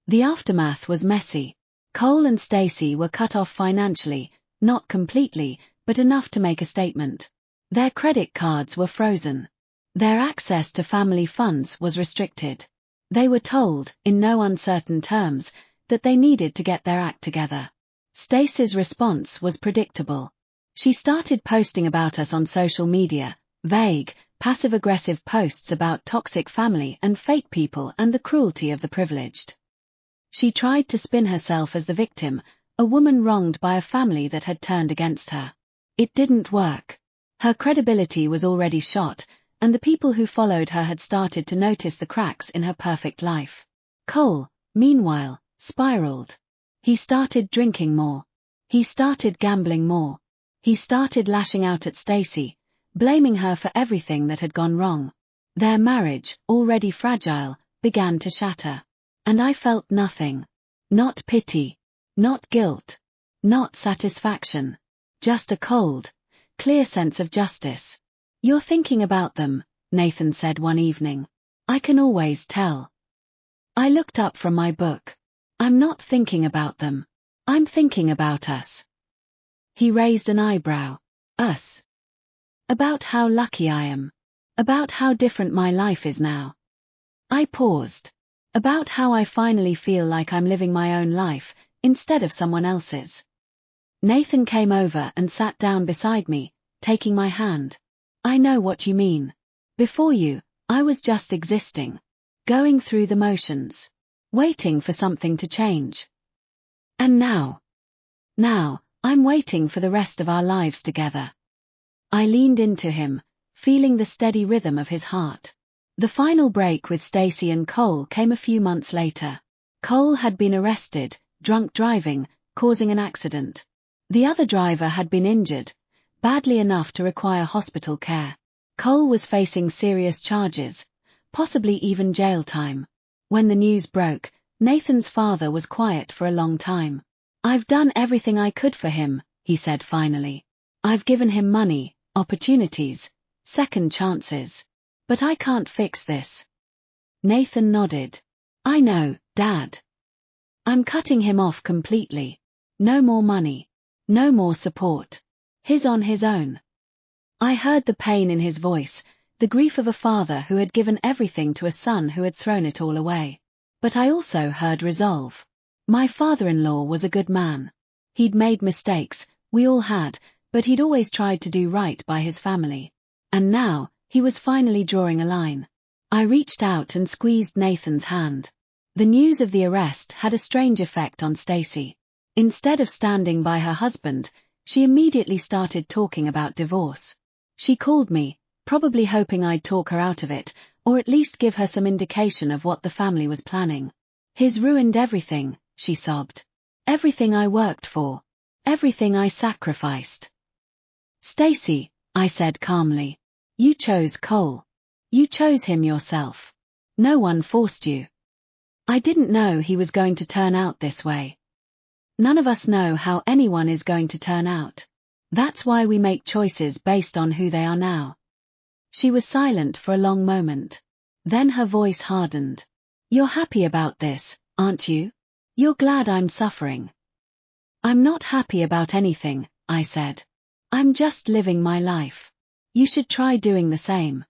The aftermath was messy. Cole and Stacy were cut off financially, not completely, but enough to make a statement. Their credit cards were frozen. Their access to family funds was restricted. They were told, in no uncertain terms, that they needed to get their act together. Stacy's response was predictable. She started posting about us on social media, vague, passive-aggressive posts about toxic family and fake people and the cruelty of the privileged. She tried to spin herself as the victim, a woman wronged by a family that had turned against her. It didn't work. Her credibility was already shot, and the people who followed her had started to notice the cracks in her perfect life. Cole, meanwhile, spiraled. He started drinking more. He started gambling more. He started lashing out at Stacy, blaming her for everything that had gone wrong. Their marriage, already fragile, began to shatter. And I felt nothing. Not pity. Not guilt. Not satisfaction. Just a cold, clear sense of justice. You're thinking about them, Nathan said one evening. I can always tell. I looked up from my book. I'm not thinking about them. I'm thinking about us. He raised an eyebrow. Us. About how lucky I am. About how different my life is now. I paused. About how I finally feel like I'm living my own life, instead of someone else's. Nathan came over and sat down beside me, taking my hand. I know what you mean. Before you, I was just existing. Going through the motions. Waiting for something to change. And now, I'm waiting for the rest of our lives together. I leaned into him, feeling the steady rhythm of his heart. The final break with Stacy and Cole came a few months later. Cole had been arrested, drunk driving, causing an accident. The other driver had been injured, badly enough to require hospital care. Cole was facing serious charges, possibly even jail time. When the news broke, Nathan's father was quiet for a long time. "I've done everything I could for him," he said finally. "I've given him money, opportunities, second chances. But I can't fix this." Nathan nodded. "I know, Dad. I'm cutting him off completely. No more money. No more support. He's on his own." I heard the pain in his voice, the grief of a father who had given everything to a son who had thrown it all away. But I also heard resolve. My father-in-law was a good man. He'd made mistakes, we all had, but he'd always tried to do right by his family. And now, he was finally drawing a line. I reached out and squeezed Nathan's hand. The news of the arrest had a strange effect on Stacy. Instead of standing by her husband, she immediately started talking about divorce. She called me, probably hoping I'd talk her out of it, or at least give her some indication of what the family was planning. "He's ruined everything," she sobbed. "Everything I worked for. Everything I sacrificed." "Stacy," I said calmly, "you chose Cole. You chose him yourself. No one forced you." I didn't know he was going to turn out this way. None of us know how anyone is going to turn out. That's why we make choices based on who they are now. She was silent for a long moment. Then her voice hardened. "You're happy about this, aren't you? You're glad I'm suffering." "I'm not happy about anything," I said. "I'm just living my life. You should try doing the same."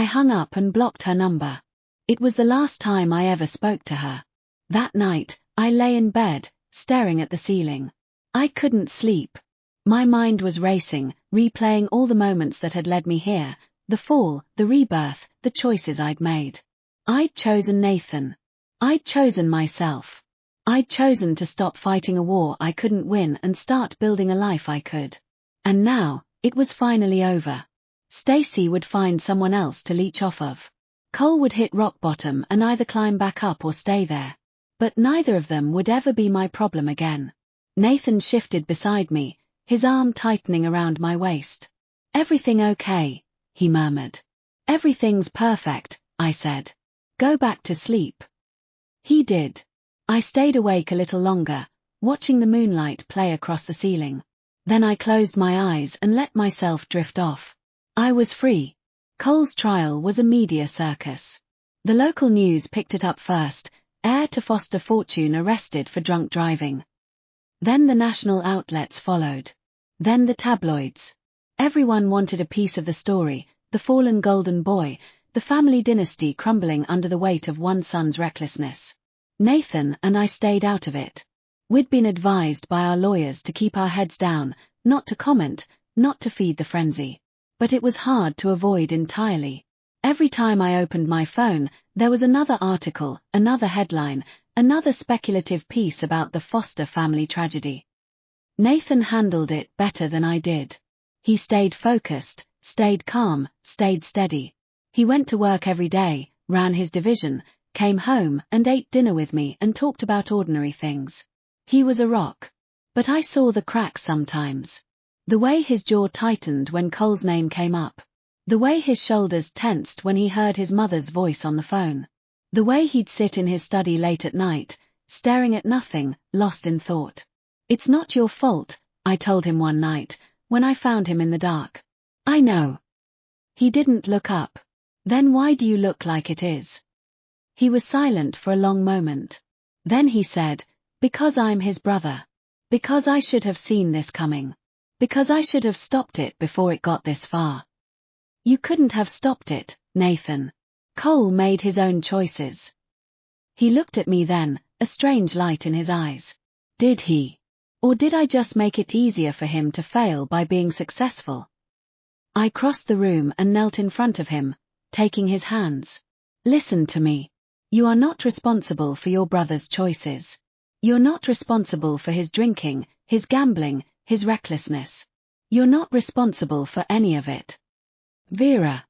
I hung up and blocked her number. It was the last time I ever spoke to her. That night, I lay in bed, staring at the ceiling. I couldn't sleep. My mind was racing, replaying all the moments that had led me here, the fall, the rebirth, the choices I'd made. I'd chosen Nathan. I'd chosen myself. I'd chosen to stop fighting a war I couldn't win and start building a life I could. And now, it was finally over. Stacy would find someone else to leech off of. Cole would hit rock bottom and either climb back up or stay there. But neither of them would ever be my problem again. Nathan shifted beside me, his arm tightening around my waist. "Everything okay?" he murmured. "Everything's perfect," I said. "Go back to sleep." He did. I stayed awake a little longer, watching the moonlight play across the ceiling. Then I closed my eyes and let myself drift off. I was free. Cole's trial was a media circus. The local news picked it up first, heir to foster fortune arrested for drunk driving. Then the national outlets followed. Then the tabloids. Everyone wanted a piece of the story, the fallen golden boy, the family dynasty crumbling under the weight of one son's recklessness. Nathan and I stayed out of it. We'd been advised by our lawyers to keep our heads down, not to comment, not to feed the frenzy. But it was hard to avoid entirely. Every time I opened my phone, there was another article, another headline, another speculative piece about the Foster family tragedy. Nathan handled it better than I did. He stayed focused, stayed calm, stayed steady. He went to work every day, ran his division, came home and ate dinner with me and talked about ordinary things. He was a rock. But I saw the cracks sometimes. The way his jaw tightened when Cole's name came up. The way his shoulders tensed when he heard his mother's voice on the phone. The way he'd sit in his study late at night, staring at nothing, lost in thought. "It's not your fault," I told him one night, when I found him in the dark. "I know." He didn't look up. "Then why do you look like it is?" He was silent for a long moment. Then he said, "Because I'm his brother. Because I should have seen this coming. Because I should have stopped it before it got this far." "You couldn't have stopped it, Nathan. Cole made his own choices." He looked at me then, a strange light in his eyes. "Did he? Or did I just make it easier for him to fail by being successful?" I crossed the room and knelt in front of him, taking his hands. "Listen to me. You are not responsible for your brother's choices. You're not responsible for his drinking, his gambling, his recklessness. You're not responsible for any of it. Vera.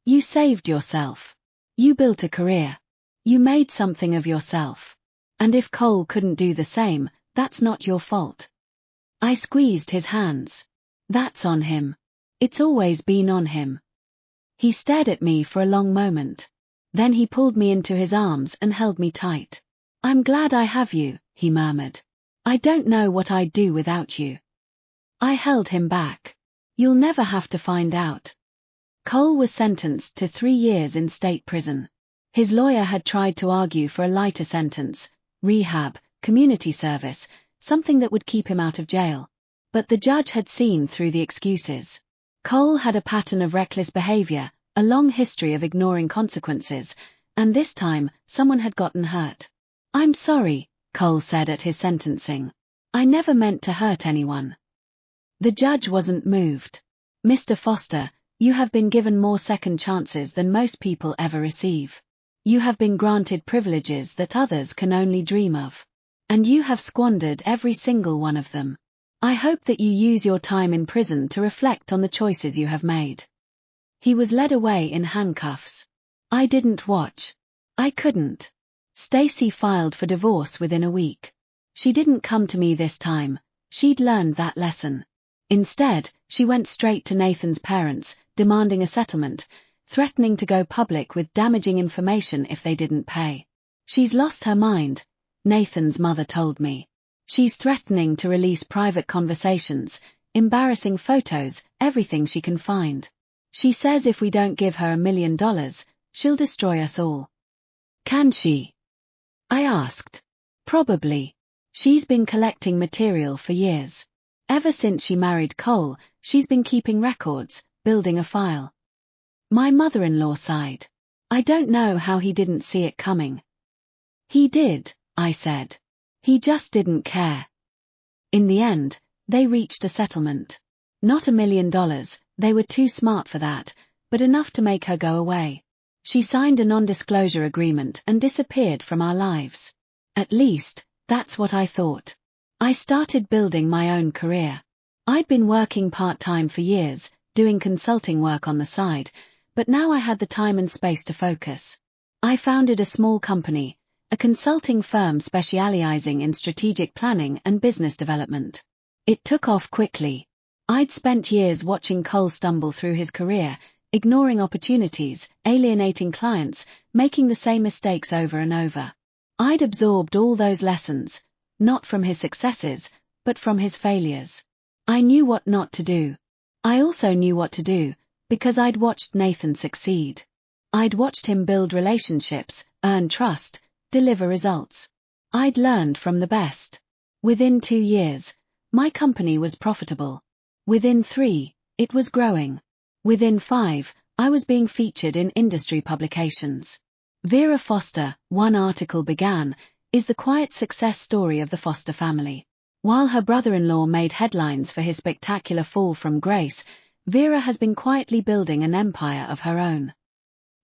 You saved yourself. You built a career. You made something of yourself. And if Cole couldn't do the same, that's not your fault." I squeezed his hands. "That's on him. It's always been on him." He stared at me for a long moment. Then he pulled me into his arms and held me tight. I'm glad I have you, he murmured. I don't know what I'd do without you. I held him back. You'll never have to find out. Cole was sentenced to 3 years in state prison. His lawyer had tried to argue for a lighter sentence, rehab, community service, something that would keep him out of jail. But the judge had seen through the excuses. Cole had a pattern of reckless behavior, a long history of ignoring consequences, and this time, someone had gotten hurt. I'm sorry, Cole said at his sentencing. I never meant to hurt anyone. The judge wasn't moved. Mr. Foster, you have been given more second chances than most people ever receive. You have been granted privileges that others can only dream of. And you have squandered every single one of them. I hope that you use your time in prison to reflect on the choices you have made. He was led away in handcuffs. I didn't watch. I couldn't. Stacy filed for divorce within a week. She didn't come to me this time. She'd learned that lesson. Instead, she went straight to Nathan's parents, demanding a settlement, threatening to go public with damaging information if they didn't pay. She's lost her mind, Nathan's mother told me. She's threatening to release private conversations, embarrassing photos, everything she can find. She says if we don't give her $1 million, she'll destroy us all. Can she? I asked. Probably. She's been collecting material for years. Ever since she married Cole, she's been keeping records, building a file. My mother-in-law sighed. I don't know how he didn't see it coming. He did, I said. He just didn't care. In the end, they reached a settlement. Not $1 million, they were too smart for that, but enough to make her go away. She signed a non-disclosure agreement and disappeared from our lives. At least, that's what I thought. I started building my own career. I'd been working part-time for years, doing consulting work on the side, but now I had the time and space to focus. I founded a small company, a consulting firm specializing in strategic planning and business development. It took off quickly. I'd spent years watching Cole stumble through his career, ignoring opportunities, alienating clients, making the same mistakes over and over. I'd absorbed all those lessons, not from his successes, but from his failures. I knew what not to do. I also knew what to do, because I'd watched Nathan succeed. I'd watched him build relationships, earn trust, deliver results. I'd learned from the best. Within 2 years, my company was profitable. Within 3, it was growing. Within 5, I was being featured in industry publications. Vera Foster, one article began, is the quiet success story of the Foster family. While her brother-in-law made headlines for his spectacular fall from grace, Vera has been quietly building an empire of her own.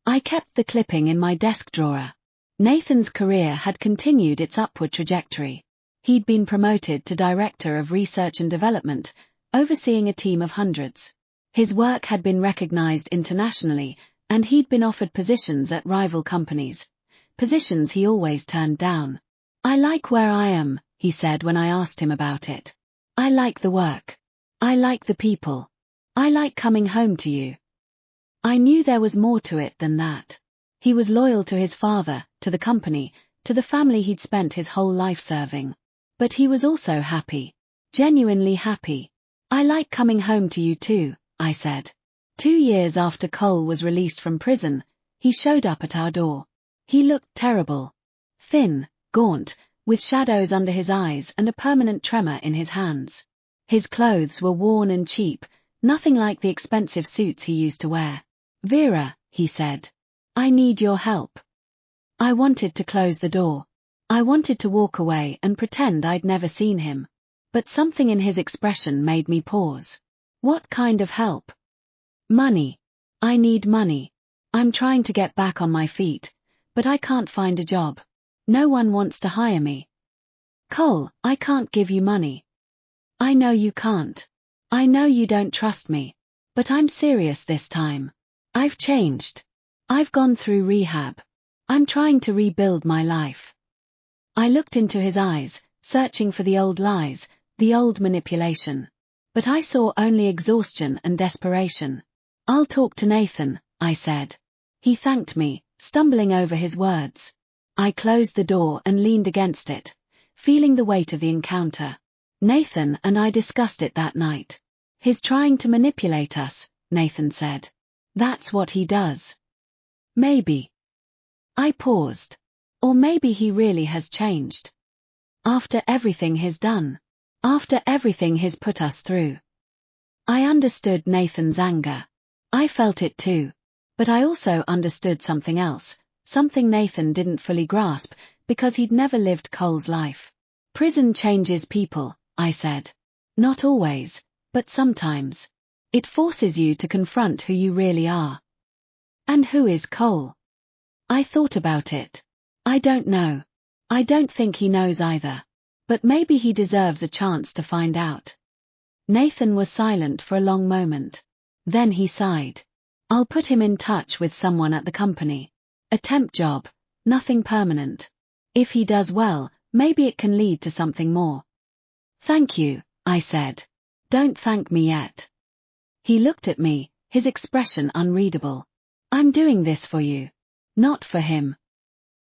I kept the clipping in my desk drawer. Nathan's career had continued its upward trajectory. He'd been promoted to Director of Research and Development, overseeing a team of hundreds. His work had been recognized internationally, and he'd been offered positions at rival companies, positions he always turned down. I like where I am, he said when I asked him about it. I like the work. I like the people. I like coming home to you. I knew there was more to it than that. He was loyal to his father, to the company, to the family he'd spent his whole life serving. But he was also happy. Genuinely happy. I like coming home to you too, I said. 2 years after Cole was released from prison, he showed up at our door. He looked terrible. Thin, gaunt, with shadows under his eyes and a permanent tremor in his hands. His clothes were worn and cheap, nothing like the expensive suits he used to wear. Vera, he said. I need your help. I wanted to close the door. I wanted to walk away and pretend I'd never seen him. But something in his expression made me pause. What kind of help? Money. I need money. I'm trying to get back on my feet, but I can't find a job. No one wants to hire me. Cole, I can't give you money. I know you can't. I know you don't trust me. But I'm serious this time. I've changed. I've gone through rehab. I'm trying to rebuild my life. I looked into his eyes, searching for the old lies, the old manipulation. But I saw only exhaustion and desperation. I'll talk to Nathan, I said. He thanked me, stumbling over his words. I closed the door and leaned against it, feeling the weight of the encounter. Nathan and I discussed it that night. He's trying to manipulate us, Nathan said. That's what he does. Maybe. I paused. Or maybe he really has changed. After everything he's done. After everything he's put us through. I understood Nathan's anger. I felt it too. But I also understood something else, something Nathan didn't fully grasp, because he'd never lived Cole's life. Prison changes people, I said. Not always, but sometimes. It forces you to confront who you really are. And who is Cole? I thought about it. I don't know. I don't think he knows either. But maybe he deserves a chance to find out. Nathan was silent for a long moment. Then he sighed. I'll put him in touch with someone at the company. A temp job, nothing permanent. If he does well, maybe it can lead to something more. Thank you, I said. Don't thank me yet. He looked at me, his expression unreadable. I'm doing this for you. Not for him.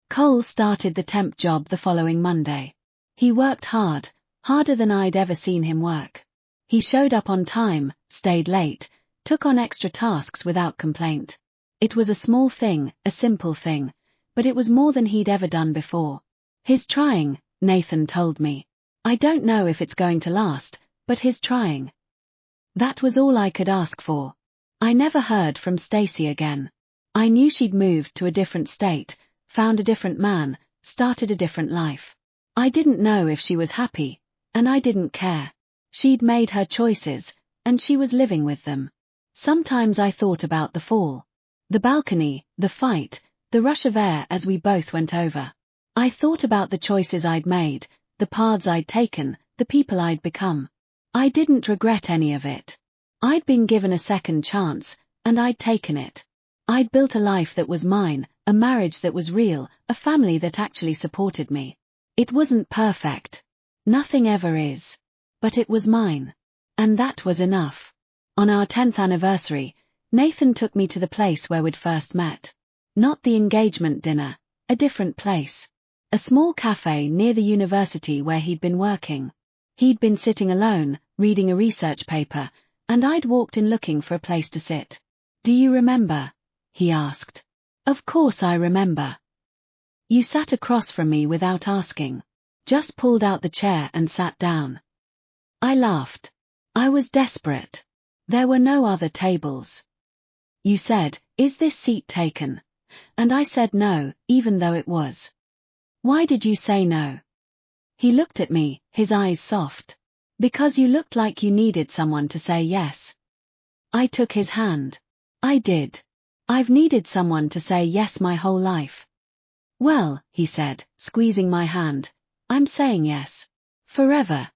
Cole started the temp job the following Monday. He worked hard, harder than I'd ever seen him work. He showed up on time, stayed late, took on extra tasks without complaint. It was a small thing, a simple thing, but it was more than he'd ever done before. He's trying, Nathan told me. I don't know if it's going to last, but he's trying. That was all I could ask for. I never heard from Stacy again. I knew she'd moved to a different state, found a different man, started a different life. I didn't know if she was happy, and I didn't care. She'd made her choices, and she was living with them. Sometimes I thought about the fall. The balcony, the fight, the rush of air as we both went over. I thought about the choices I'd made, the paths I'd taken, the people I'd become. I didn't regret any of it. I'd been given a second chance, and I'd taken it. I'd built a life that was mine, a marriage that was real, a family that actually supported me. It wasn't perfect. Nothing ever is. But it was mine. And that was enough. On our 10th anniversary, Nathan took me to the place where we'd first met. Not the engagement dinner, a different place. A small cafe near the university where he'd been working. He'd been sitting alone, reading a research paper, and I'd walked in looking for a place to sit. Do you remember? He asked. Of course I remember. You sat across from me without asking. Just pulled out the chair and sat down. I laughed. I was desperate. There were no other tables. You said, "Is this seat taken?" And I said no, even though it was. Why did you say no? He looked at me, his eyes soft. Because you looked like you needed someone to say yes. I took his hand. I did. I've needed someone to say yes my whole life. Well, he said, squeezing my hand, I'm saying yes. Forever.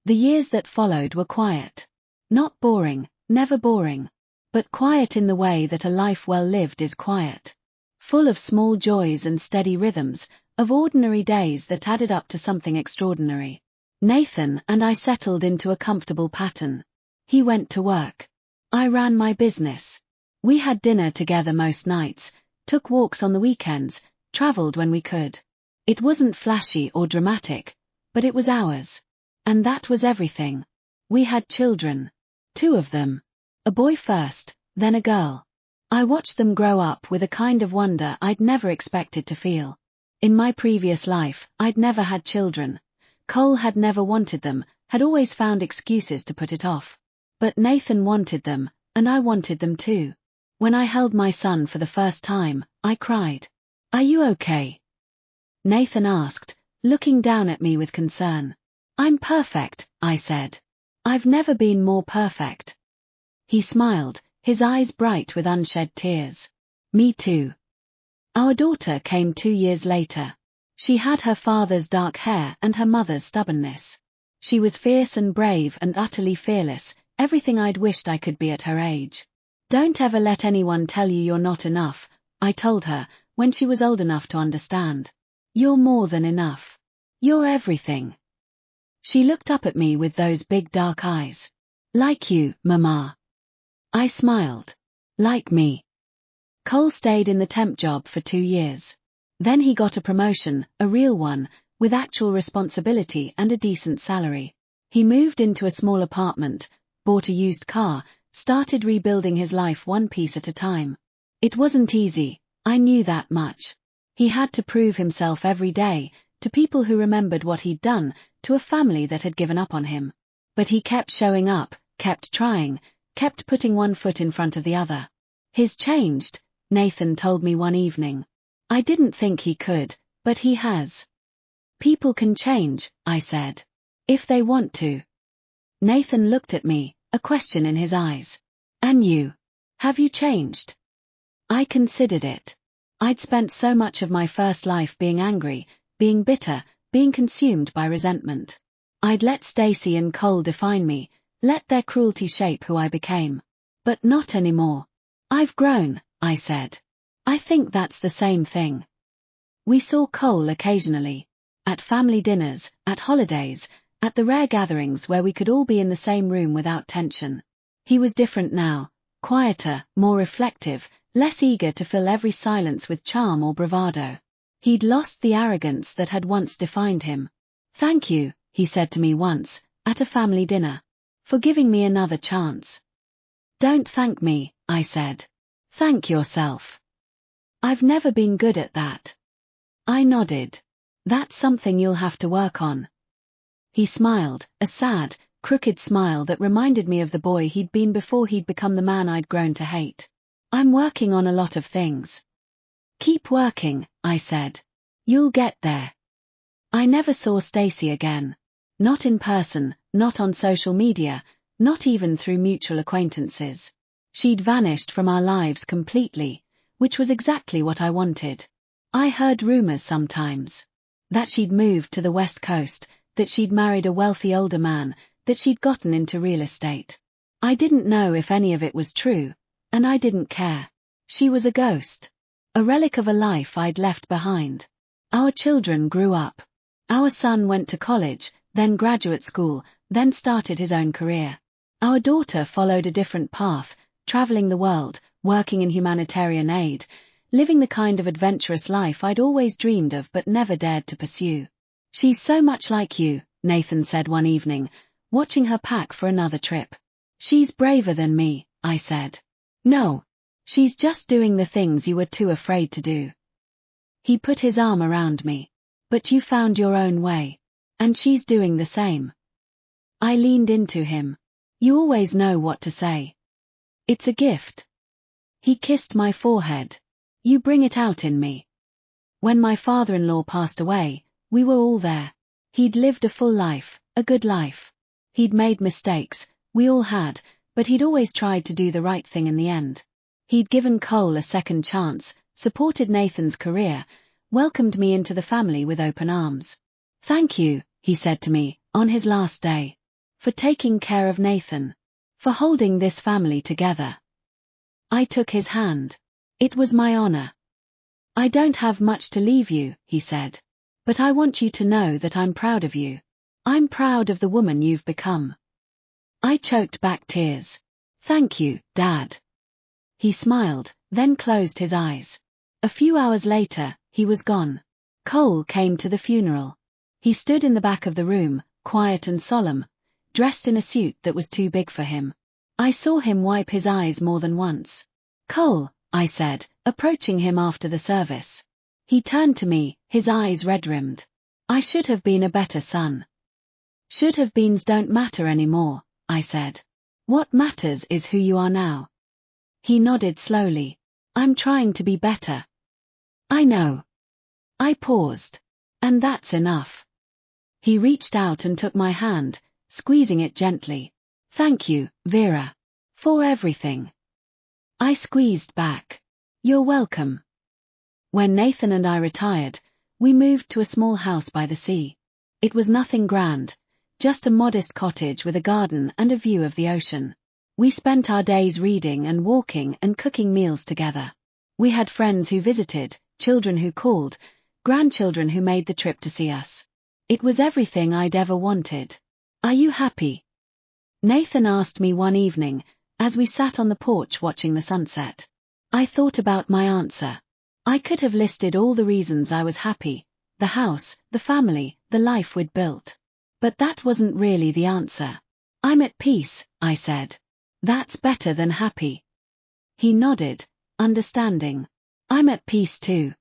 The years that followed were quiet. Not boring, never boring. But quiet in the way that a life well lived is quiet. Full of small joys and steady rhythms, of ordinary days that added up to something extraordinary. Nathan and I settled into a comfortable pattern. He went to work. I ran my business. We had dinner together most nights, took walks on the weekends, traveled when we could. It wasn't flashy or dramatic, but it was ours. And that was everything. We had children. 2 of them. A boy first, then a girl. I watched them grow up with a kind of wonder I'd never expected to feel. In my previous life, I'd never had children. Cole had never wanted them, had always found excuses to put it off. But Nathan wanted them, and I wanted them too. When I held my son for the first time, I cried. Are you okay? Nathan asked, looking down at me with concern. I'm perfect, I said. I've never been more perfect. He smiled, his eyes bright with unshed tears. Me too. Our daughter came 2 years later. She had her father's dark hair and her mother's stubbornness. She was fierce and brave and utterly fearless, everything I'd wished I could be at her age. Don't ever let anyone tell you you're not enough, I told her, when she was old enough to understand. You're more than enough. You're everything. She looked up at me with those big dark eyes. Like you, Mama. I smiled. Like me. Cole stayed in the temp job for 2 years. Then he got a promotion, a real one, with actual responsibility and a decent salary. He moved into a small apartment, bought a used car, started rebuilding his life one piece at a time. It wasn't easy, I knew that much. He had to prove himself every day, to people who remembered what he'd done, to a family that had given up on him. But he kept showing up, kept trying, kept putting one foot in front of the other. He's changed, Nathan told me one evening. I didn't think he could, but he has. People can change, I said. If they want to. Nathan looked at me, a question in his eyes. And you? Have you changed? I considered it. I'd spent so much of my first life being angry, being bitter, being consumed by resentment. I'd let Stacy and Cole define me, let their cruelty shape who I became. But not anymore. I've grown, I said. I think that's the same thing. We saw Cole occasionally. At family dinners, at holidays, at the rare gatherings where we could all be in the same room without tension. He was different now, quieter, more reflective, less eager to fill every silence with charm or bravado. He'd lost the arrogance that had once defined him. Thank you, he said to me once, at a family dinner, for giving me another chance. Don't thank me, I said. Thank yourself. I've never been good at that. I nodded. That's something you'll have to work on. He smiled, a sad, crooked smile that reminded me of the boy he'd been before he'd become the man I'd grown to hate. I'm working on a lot of things. Keep working, I said. You'll get there. I never saw Stacy again. Not in person, not on social media, not even through mutual acquaintances. She'd vanished from our lives completely, which was exactly what I wanted. I heard rumors sometimes. That she'd moved to the West Coast, that she'd married a wealthy older man, that she'd gotten into real estate. I didn't know if any of it was true, and I didn't care. She was a ghost. A relic of a life I'd left behind. Our children grew up. Our son went to college, then graduate school, then started his own career. Our daughter followed a different path, traveling the world, working in humanitarian aid, living the kind of adventurous life I'd always dreamed of but never dared to pursue. She's so much like you, Nathan said one evening, watching her pack for another trip. She's braver than me, I said. No. She's just doing the things you were too afraid to do. He put his arm around me. But you found your own way. And she's doing the same. I leaned into him. You always know what to say. It's a gift. He kissed my forehead. You bring it out in me. When my father-in-law passed away, we were all there. He'd lived a full life, a good life. He'd made mistakes, we all had, but he'd always tried to do the right thing in the end. He'd given Cole a second chance, supported Nathan's career, welcomed me into the family with open arms. Thank you, he said to me, on his last day. For taking care of Nathan. For holding this family together. I took his hand. It was my honor. I don't have much to leave you, he said. But I want you to know that I'm proud of you. I'm proud of the woman you've become. I choked back tears. Thank you, Dad. He smiled, then closed his eyes. A few hours later, he was gone. Cole came to the funeral. He stood in the back of the room, quiet and solemn, dressed in a suit that was too big for him. I saw him wipe his eyes more than once. Cole, I said, approaching him after the service. He turned to me, his eyes red-rimmed. I should have been a better son. Should have beens don't matter anymore, I said. What matters is who you are now. He nodded slowly. I'm trying to be better. I know. I paused. And that's enough. He reached out and took my hand, squeezing it gently. Thank you, Vera. For everything. I squeezed back. You're welcome. When Nathan and I retired, we moved to a small house by the sea. It was nothing grand, just a modest cottage with a garden and a view of the ocean. We spent our days reading and walking and cooking meals together. We had friends who visited, children who called, grandchildren who made the trip to see us. It was everything I'd ever wanted. Are you happy? Nathan asked me one evening, as we sat on the porch watching the sunset. I thought about my answer. I could have listed all the reasons I was happy, the house, the family, the life we'd built. But that wasn't really the answer. I'm at peace, I said. That's better than happy. He nodded, understanding. I'm at peace too.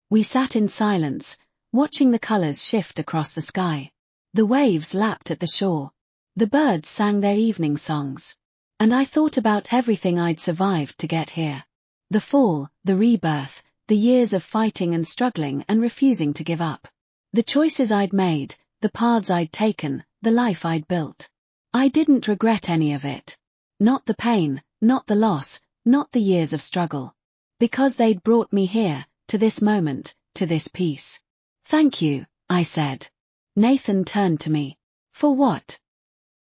We sat in silence, watching the colors shift across the sky. The waves lapped at the shore. The birds sang their evening songs. And I thought about everything I'd survived to get here. The fall, the rebirth, the years of fighting and struggling and refusing to give up. The choices I'd made, the paths I'd taken, the life I'd built. I didn't regret any of it. Not the pain, not the loss, not the years of struggle. Because they'd brought me here, to this moment, to this peace. Thank you, I said. Nathan turned to me. For what?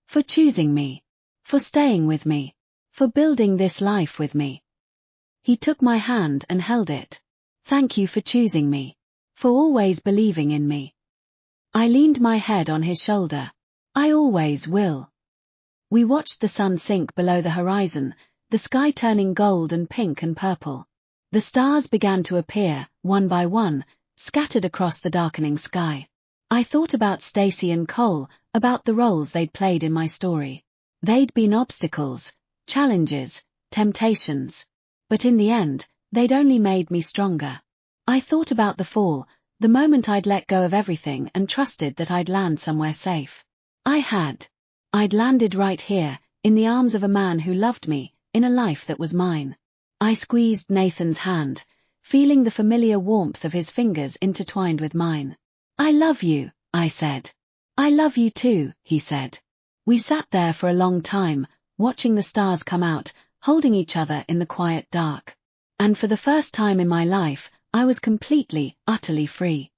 For choosing me. For staying with me. For building this life with me. He took my hand and held it. Thank you for choosing me. For always believing in me. I leaned my head on his shoulder. I always will. We watched the sun sink below the horizon, the sky turning gold and pink and purple. The stars began to appear, one by one, scattered across the darkening sky. I thought about Stacy and Cole, about the roles they'd played in my story. They'd been obstacles, challenges, temptations. But in the end, they'd only made me stronger. I thought about the fall, the moment I'd let go of everything and trusted that I'd land somewhere safe. I had. I'd landed right here, in the arms of a man who loved me, in a life that was mine. I squeezed Nathan's hand, feeling the familiar warmth of his fingers intertwined with mine. I love you, I said. I love you too, he said. We sat there for a long time, watching the stars come out, holding each other in the quiet dark. And for the first time in my life, I was completely, utterly free.